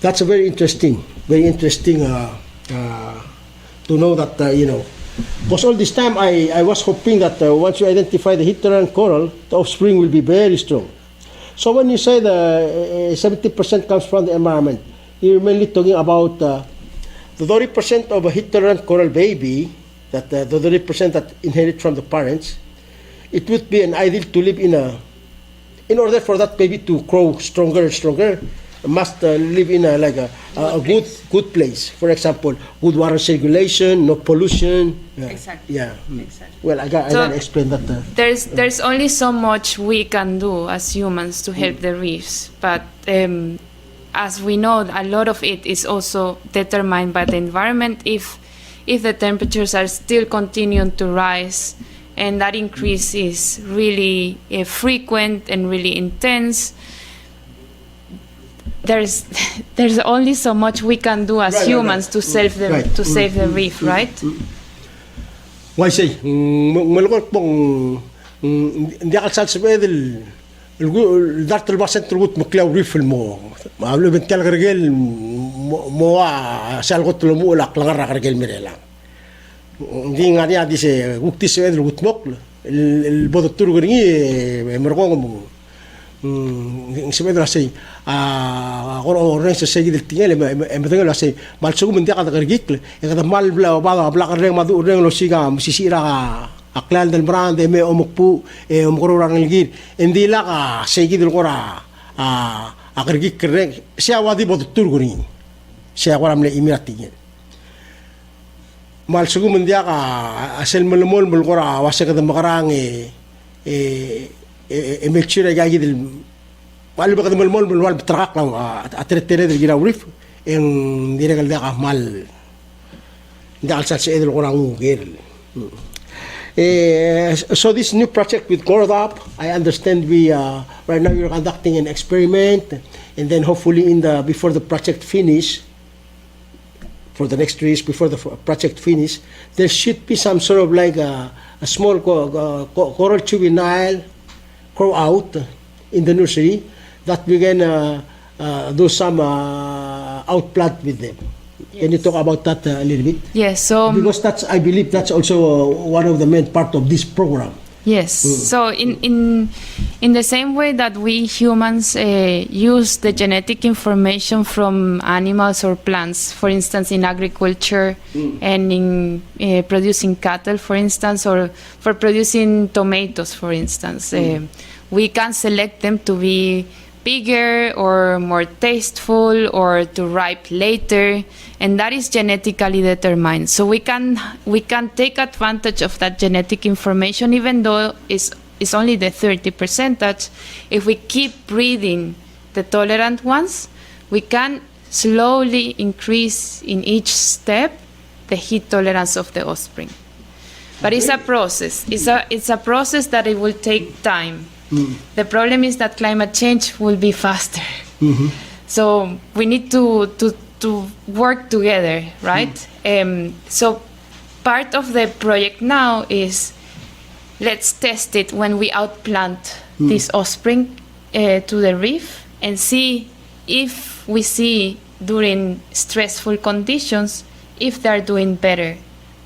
that's a very interesting to know that because all this time I was hoping that once you identify the heat tolerant coral, the offspring will be very strong. So when you say the 70% comes from the environment, you're mainly talking about the 30% of a heat tolerant coral baby, that the 30% that inherit from the parents. It would be an ideal to live in order for that baby to grow stronger and stronger, must live in a good place. For example, good water circulation, no pollution. Exactly. Yeah. Exactly. Well, I gotta explain that. There's only so much we can do as humans to help the reefs, but as we know, a lot of it is also determined by the environment. If the temperatures are still continuing to rise, and that increase is really frequent and really intense, there's only so much we can do as humans to save the reef, right? Why say? Malukot pong hindi ka sasabi el dart el basent rugut maklaw reef mo. Maablo bental gargel mo salgot lo mo lak langar gargel mirela. Hindi nga dia dice gukti se el gutmok el bodo turgni mergo mo. Sebenarnya sih, orang sa segi del tinggal, betul lah sih. Mal suku mendia kata kergik, kata mal bela kereng madu kereng lo siga sisira aklal del brand omukpu omukro orang lgir. Indi lah segi del kora akrigi kirre siya wadi bot turgurin siya waram le imiratingin mal sugu mendia ka asel melmol mulkora wasaka da makarang mekchira gagi del wal bakad melmol wal betrak lang atretere del gira urif en diregal da mal dal sa se del orang ugel. So this new project with GORDAP, I understand we right now you're conducting an experiment, and then hopefully before the project finish, for the next 3 years before the project finish, there should be some sort of like a small coral juvenile grow out in the nursery that we can do some outplant with them. Yes. Can you talk about that a little bit? Yes. So because I believe that's also one of the main part of this program. Yes. So in the same way that we humans use the genetic information from animals or plants, for instance, in agriculture and in producing cattle, for instance, or for producing tomatoes, for instance, we can select them to be bigger or more tasteful or to ripe later, and that is genetically determined. So we can take advantage of that genetic information, even though it's only the 30%. That if we keep breeding the tolerant ones, we can slowly increase in each step the heat tolerance of the offspring. But it's a process. It's a process that it will take time. The problem is that climate change will be faster. So we need to work together, right? So part of the project now is let's test it when we outplant this offspring to the reef and see if we see during stressful conditions if they're doing better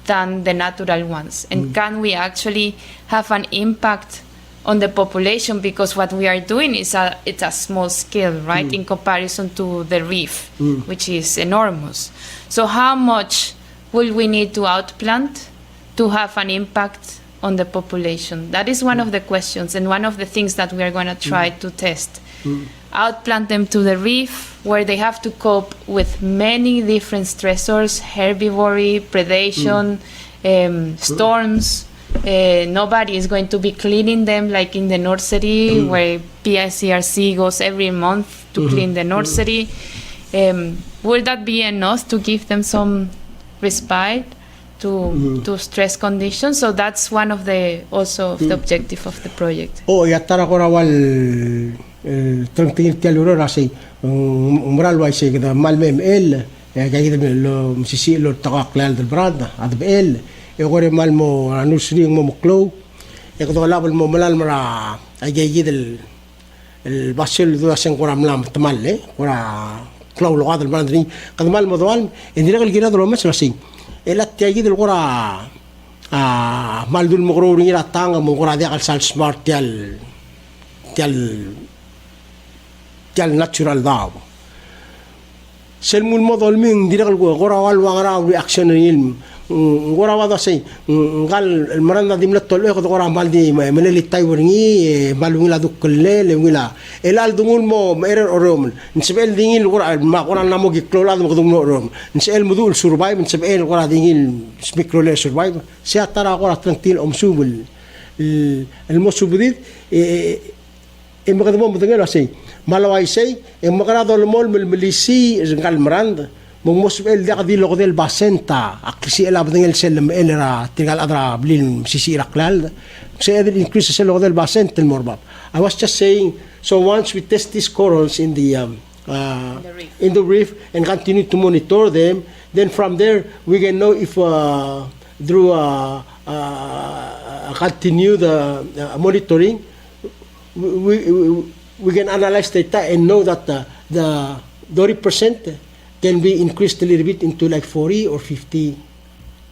than the natural ones, and can we actually have an impact on the population, because what we are doing is it's a small scale, right, in comparison to the reef, which is enormous. So how much will we need to outplant to have an impact on the population? That is one of the questions and one of the things that we are going to try to test. Outplant them to the reef, where they have to cope with many different stressors, herbivory, predation, storms. Nobody is going to be cleaning them like in the nursery, where PICRC goes every month to clean the nursery. Will that be enough to give them some respite to stress conditions? So that's one of the objective of the project. Oh, ya tara ko rawal trangtingil tialuro rasi umral wa ise kada malme ml kaya kita lo msisi lo takaklal del brad adbel gore mal mo nursery mo muklo e ko labal mo malal mara ay del el basil do asen ko ramlam tamal kora klau lo gadal bandri kad mal mo doal indira gal gira do mas rasi elat tiagi del kora mal dul mo gro ringira tanga mo kora dia kal sal smart tial natural daw sel mul mo dol min indira gal kora wal wangara reaction ilm ngora wada say ngal maranda dimlet tolo ko ngora maldi meleli taywerngi balungila dukkelle lewila elal dungul mo merer orom nsebel dingil ngora ma qora namo giklolad mo dungno orom nsel mudul survive nsebel ngora dingil smikrole survive sia tara qora tranquil omsubul الموسوبديد المقدمون بدنا شيء مالواي شيء المقرض المول من المليسي قال مرند ممسبل دقدي لغدي الباسنتا اكسي لا بدنا السلم الرا تقال ادرا بلين سيسي رقلال سي the increase the لغدي الباسنت المرباب. I was just saying, so once we test these corals in the reef and continue to monitor them, then from there we can know if through continue the monitoring, we can analyze data and know that the 30% can be increased a little bit into like 40 or 50.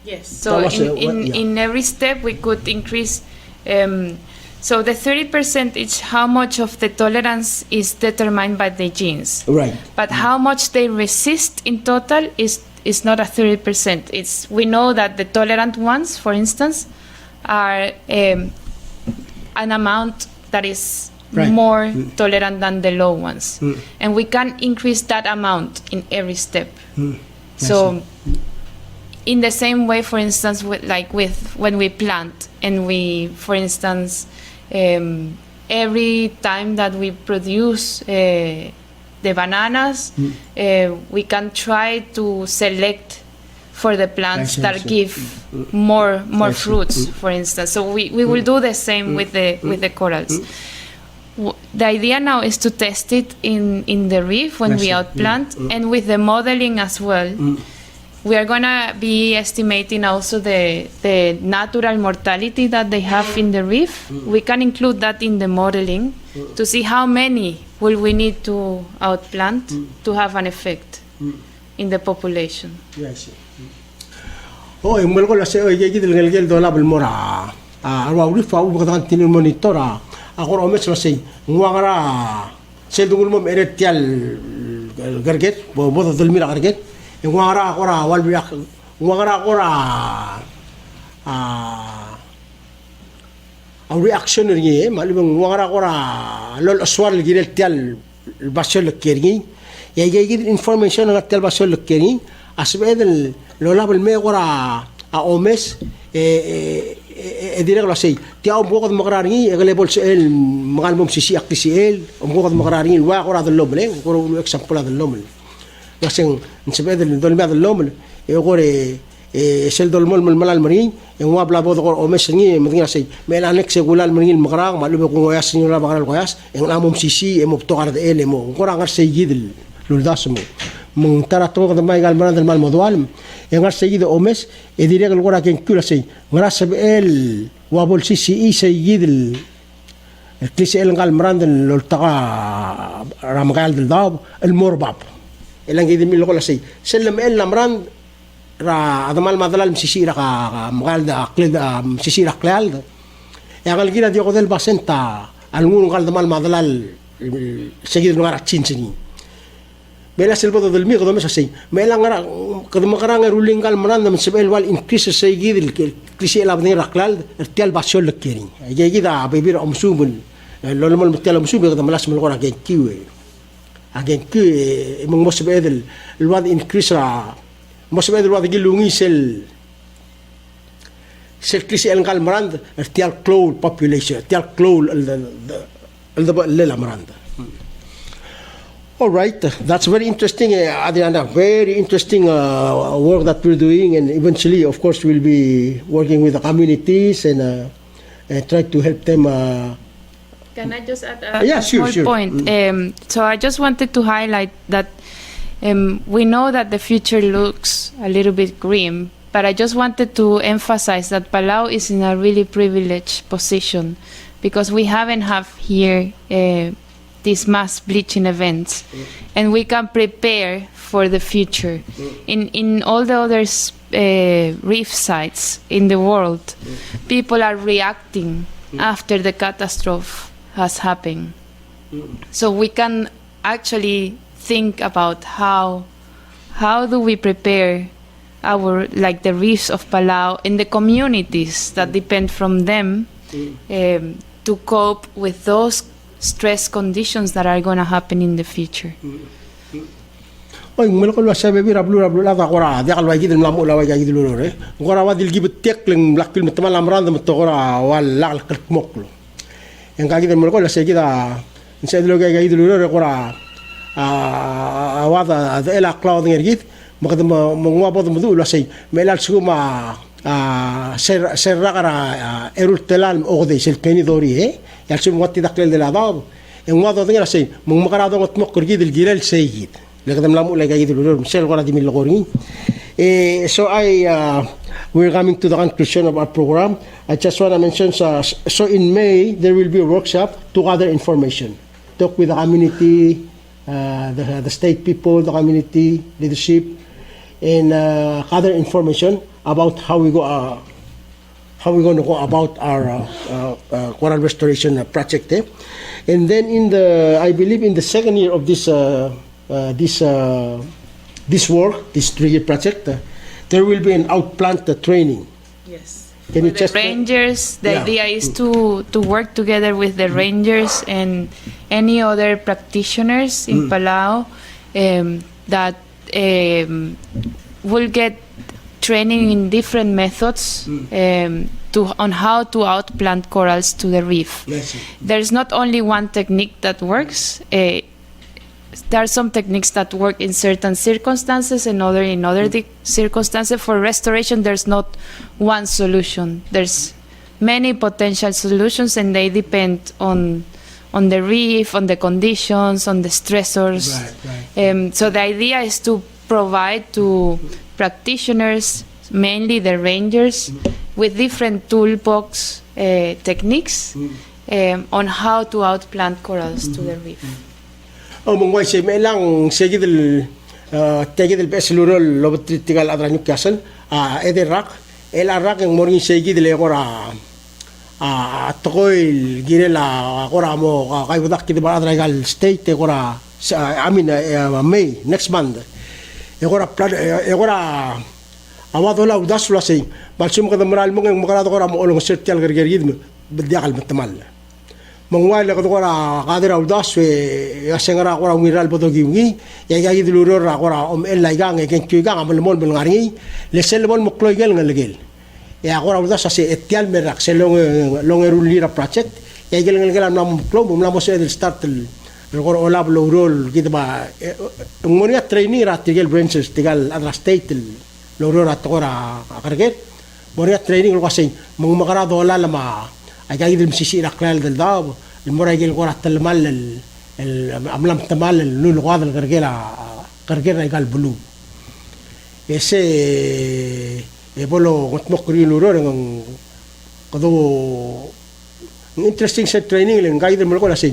Yes. So in every step we could increase. So the 30% is how much of the tolerance is determined by the genes. Right. But how much they resist in total is not a 30%. We know that the tolerant ones, for instance, are an amount that is Right. more tolerant than the low ones. And we can increase that amount in every step. So in the same way, for instance, with when we plant and we, for instance, every time that we produce the bananas, we can try to select for the plants that give more fruits, for instance. So we will do the same with the corals. The idea now is to test it in the reef when we outplant, and with the modeling as well. We are going to be estimating also the natural mortality that they have in the reef. We can include that in the modeling to see how many will we need to outplant to have an effect in the population. Yes. Oh, yung mulko la se oye gidil ngel do la mora. Arwa uri fa u badan tin monitora. Ako ro mes la se ngwara se dungul mom eretial garget bo bo dol mira garget. Ngwara ora wal biak ngwara ora au reaction ngi malibang ngwara ora lol aswar gidil tial basol kergi. Ya gidil information ngal basol kergi. Asbedel lola بالماء ورا أومس إدينا غلاسي تياو بوقت مقرارين غلبول سئل مقال ممسيسي أقتسئل بوقت مقرارين واق ورا ذا اللومل يقولوا إكسامبل هذا اللومل لكن نسبدل ذول هذا اللومل يقول سل دول مول من المرين يوم بلا بود غور أومس ني مدينة سي ما أنا نكسي قول المرين المقرار ما لو بيكون قياس ني ولا بقرا القياس إن أنا ممسيسي مبتوع هذا إيه مو قرا غير سيد للداسمو من ترى توقف ما يقال مراد المال مضوالم ينقل سيد أومس يدير يقول قرا كين كل شيء مراسب إل وابول سي سيد الكليسي إل قال مراد التقى رامقال الضاب المرباب إلا نجد من القول شيء سلم إل مراد را هذا مال مضلال مسيسي را مقال ده أقلد مسيسي را قلال ده يقول كذا دي قدل بسنتا المون قال ده مال مضلال سيد نقرا تشينسني Mela silbo del mi godo mesa sei mela ngara kad makaranga ruling gal mananda men sebel wal increase sei gidil klisi la bni raklal tial basol lekeri ay gida bibir amsubul lolo mal tial amsub godo malas mel gora gen kiwe agen ki mong mosbedel el wad increase ra mosbedel wad gilungi sel klisi el gal mananda tial cloud population tial cloud el maranda. All right, that's very interesting, Adriana. Very interesting work that we're doing, and eventually, of course, we'll be working with the communities and try to help them. Can I just add a small point? So I just wanted to highlight that we know that the future looks a little bit grim, but I just wanted to emphasize that Palau is in a really privileged position because we haven't have here these mass bleaching events, and we can prepare for the future. In all the other reef sites in the world, people are reacting after the catastrophe has happened. So we can actually think about how do we prepare our the reefs of Palau and the communities that depend from them to cope with those stress conditions that are going to happen in the future. Oy mulko lo sabe bi rablu la da qora da qalwa jid mamu la waja jid lo re qora wa dil gibet tek len lakil mutmal amran da mutqora wal la qalk moklo en ga jid mulko la se gida insed lo ga jid lo re qora wada da ila cloud ngir مقدم مو بعض مذول ولا شيء ما لا شو ما سر رقرا إيرول تلال أغذي سلكني دوري يالشو موتي دقل العذاب إن واضح ذي لا شيء من مقرا ذا متمكر جيد الجلال سيد لقدم لا مؤلا جيد الولور مشل غلا دي من الغورين. So we're coming to the conclusion of our program. I just want to mention so in May there will be a workshop to gather information, talk with the community, the state people, the community leadership, and gather information about how we're going to go about our coral restoration project. And then I believe in the second year of this work, this 3-year project, there will be an outplant training. Yes. Can you the just rangers. The Yeah. idea is to work together with the rangers and any other practitioners in Palau that will get training in different methods on how to outplant corals to the reef. Yes. There's not only one technique that works. There are some techniques that work in certain circumstances and other in other circumstances. For restoration, there's not one solution. There's many potential solutions, and they depend on the reef, on the conditions, on the stressors. Right. So the idea is to provide to practitioners, mainly the rangers, with different toolbox techniques on how to outplant corals to the reef. Mungway si melang segidel tegidel beslurol lobotritigal adra Newcastle ederak elarak ang morning segidel egora tokoil girela agora mo kaibudak kidba adragal state egora May next month egora plan egora awadola udasula sei balsum kada moral mo ng makarado ko mo olong sertial gergergid bediakal matamal mangwal ko ra kadira udas we asengara ko ra miral bodogi ngi ya ga iduluro ra ko ra ella gang ken kyuga amal mol bel ngari le sel mol mokloy gel ngalgel ya ko ra udas ase etial merak selong longerul lira project ya gel ngalgel am moklo bum la mo se start ko ola blo rol gidba ngonia training ra tigel branches tigal adra state lo ra to ra akarget moria training ko kasi mong makarado la lama أجايد المسيسي الأقلال دلداب المرة يجي القرى التلمال الأملام التمال اللون الغاض الغرقيلة غرقيلة يقال بلو يسي يبولو متمقرين لورون قدو interesting set training لأن قايد الملقول أسي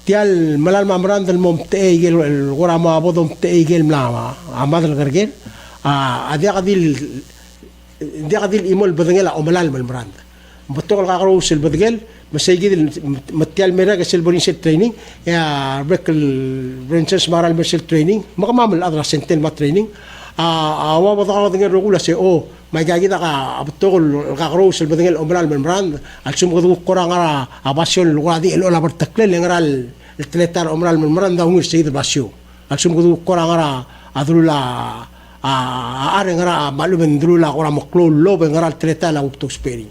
تيال ملال مامران دل ممتئي يجي القرى ما بودو ممتئي يجي الملاما عماد الغرقيل أدي قدي الإيمول بدنجيلا أو ملال بالمران بتوقع القارو سل بدقل مسيجد متيال مراك سل برينسل تريننج يا بريك البرينسس مارال برينسل تريننج ما كمان من الأدرس سنتين ما تريننج أوا بضعنا دنجل رجولا سي ما جاي كده بتوقع القارو سل بدقل أمرال من براند عشان بدو قرآن على أباسيون الوادي الأولى برتقل لنقرا الثلاثة أمرال من براند ده هو السيد باسيو عشان بدو قرآن على أذرولا أرنقرا معلومة ذرولا قرآن مقلول لو بنقرا الثلاثة لا وبتوسبيري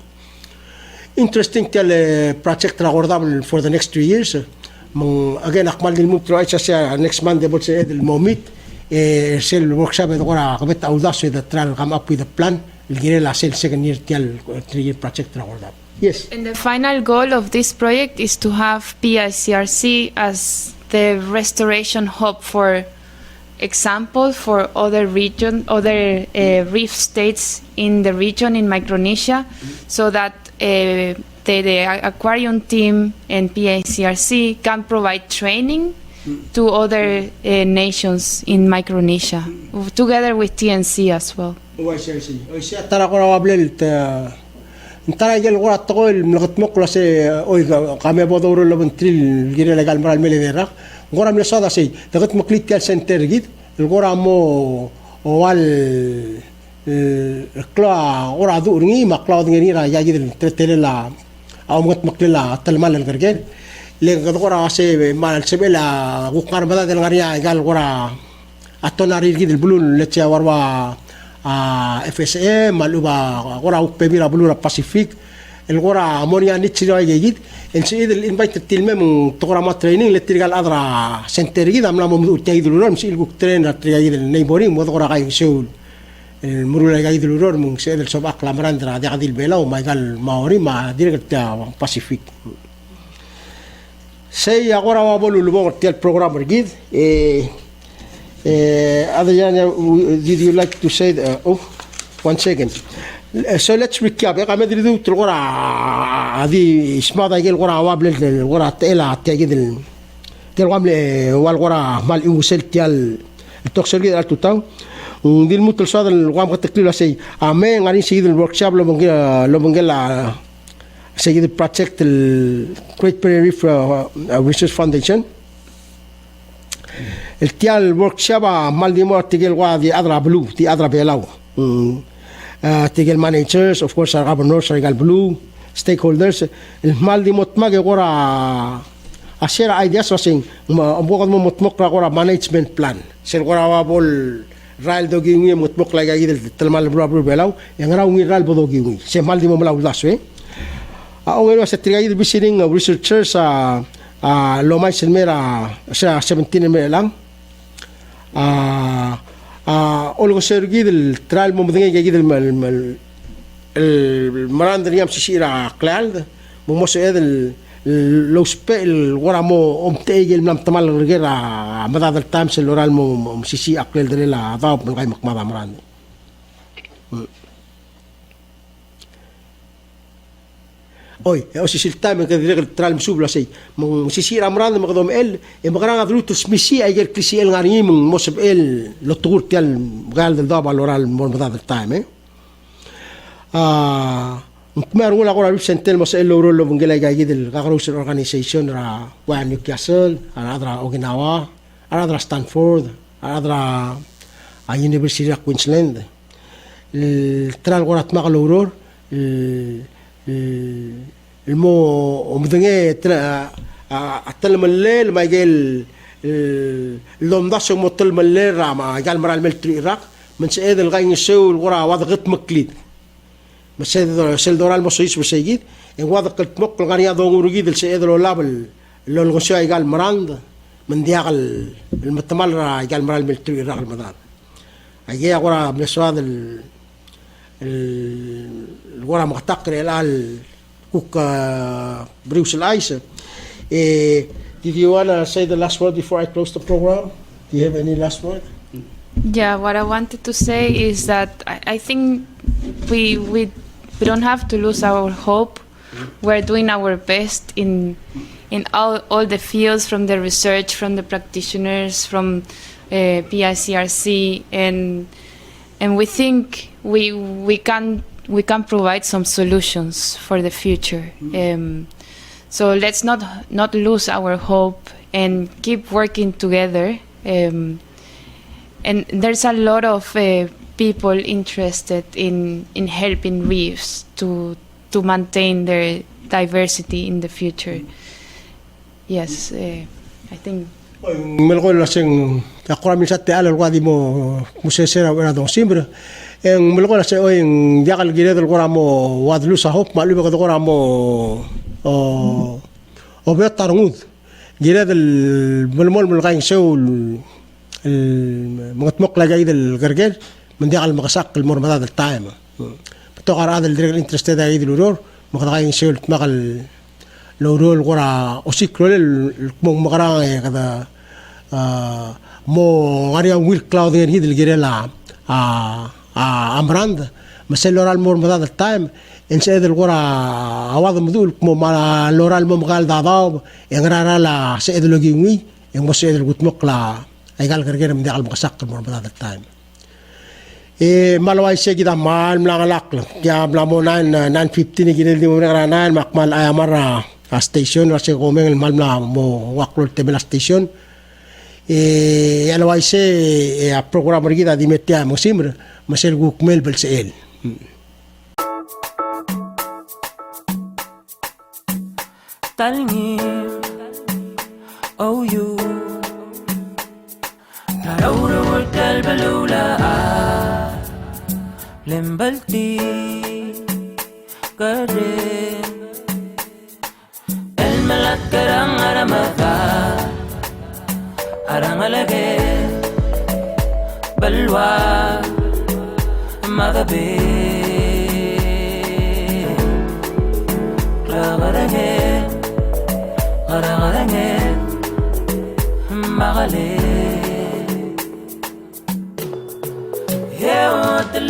interesting tell project ragordable for the next 2 years. Again, akmal din mo try sa next month about sa el momit sel workshop ito kora kabit audas with the trial come up with a plan. Ilgire la sel second year tell 3-year project ragordable. Yes. And the final goal of this project is to have PICRC as the restoration hub for example for other reef states in the region in Micronesia, so that the aquarium team and PICRC can provide training to other nations in Micronesia, together with TNC as well. ترى قرا قبل ترى جل قرا تقول ملقت مقلا سي اوي قام بدور له بنتريل غير لقال مرال مليرا قرا من صادا سي تقت مقليت تال سنتر جيد القرا مو وال كلا قرا دورني مقلا دغني را جاجد تتلا او مقلا تلمال الغرجل لين قرا سي مال سبلا وقار بدا الغريا قال قرا اتوناري جيد البلول التي وروا FSA maluba gora ukpebira bulura Pacific el gora amonia nitsira yegid en se el invite tilme mun programa training letrigal adra center gid amla mo utayid luror msi ilgu trainer trigayid el neighboring mo gora gay seul el murula gayid luror mun se el sobak lamrandra de gadil bela o maigal maori ma directa Pacific sei agora wa bolu lubo tel programa gid Adriana, did you like to say that? Oh, 1 second. So let's recap. I mean, do تقول هذه اسمها ذا يقول قرا وابل القرا تلا تجد قال قبل والقرا مال يوصل تيال التوكسر كده على توتاو ودي المثل صاد القام التقليل سي امين غادي سيد الوركشوب لو بنقول سيد البروجكت الجريت بارير ريف ريسيرش فاونديشن التيال workshop مال دي مو تيجي الوادي أدرى بلو تي أدرى بيلاو tigil managers, of course, our governors, our blue stakeholders, mal di motmag kora share ideas wasing bukod mo motmok kora management plan. Sel kora wabol ral dogingi motmok lagi gidel telmal bro belaw yang raw ngi ral bodogingi. Se mal di mo malaw daswe. Ang sa tigil bisining researchers lomay selmera sa 17 me lang. Olgo sergi del trial mo mudenge gidel المران دريام سيشيرا كلال مموس هذا لو سبيل ورا مو تيجي من تمال غير مدى التامس اللي ورا المو سيشي أقلل دليلا ضاب من غير مقمضة مران أوي أو سيشي التام كذا رجل ترى المسوب لا شيء مو سيشيرا مران مقدم إل مقران غدرو تسميسي أجر كليسي الغاريين من موسب إل للطور تيال قال الضاب على ورا المدى التام Meron wala ko na sentel mo sa iloro bungelay gagidil kakarusir organization ra NEWCASTLE, adra Okinawa, adra Stanford, adra University of Queensland. Tral ko rat makaloror mo umdenge atal malel maigel lomdas mo tal malel ra ma gal maral military Iraq من سيد الغين السول ورا وضغط مكليد مسيد سيلدورال مصيص بسيجيد إن وضغط مكل غنيا دونغورو جيد السيد اللابل اللي الغشاي قال مراند من دياغ المتمال را قال مرال ملتري راغ المدار أجي ورا من السواد ورا مغتقر الآل كوك بريوس الآيس. Did you want to say the last word before I close the program? Do you have any last word? Yeah, what I wanted to say is that I think we don't have to lose our hope. We're doing our best in all the fields, from the research, from the practitioners, from PICRC, and we think we can provide some solutions for the future. So let's not lose our hope and keep working together. And there's a lot of people interested in helping reefs to maintain their diversity in the future. Yes, I think. Melgol lasing AQUARIUM sate ala wadi mo musesera wala don simbre en melgol lasing o en diakal gire del goramo wadlu sa hop malu ko goramo o betarngud gire del melmol melgain seul المغتمق لجايد الجرجل من دي على المقساق المرمضات التايمة بتوقع هذا اللي الانترست ده جايد الورور مقطعين شيء تمقل الورور القرى أشيكرول المقران كذا مو غريا ويل كلاود غير هيد الجريلا أمراند مثل لورا المرمضات التايم إن سيد القرى عوض مذول مو ما لورا المقال ضاضاب ينقرا لا سيد اللوجيوي ينقص سيد القتمق لا ay gal gargera mdi al maqsaq mo bada time malaway se gida mal mlangalak ya blamo 9:15 ni gidel di mo ngaranan makmal ay amara station ra se komeng mal mla mo waklol tebela station alaway se a program gida di metia mo simre masel gukmel bel seel Talingi oh you Tarawra wartal balula Lembalti Kare El malak karang aramaka Arangalage Balwa Magabe Ragarage Aragarage Magale Yeah, what the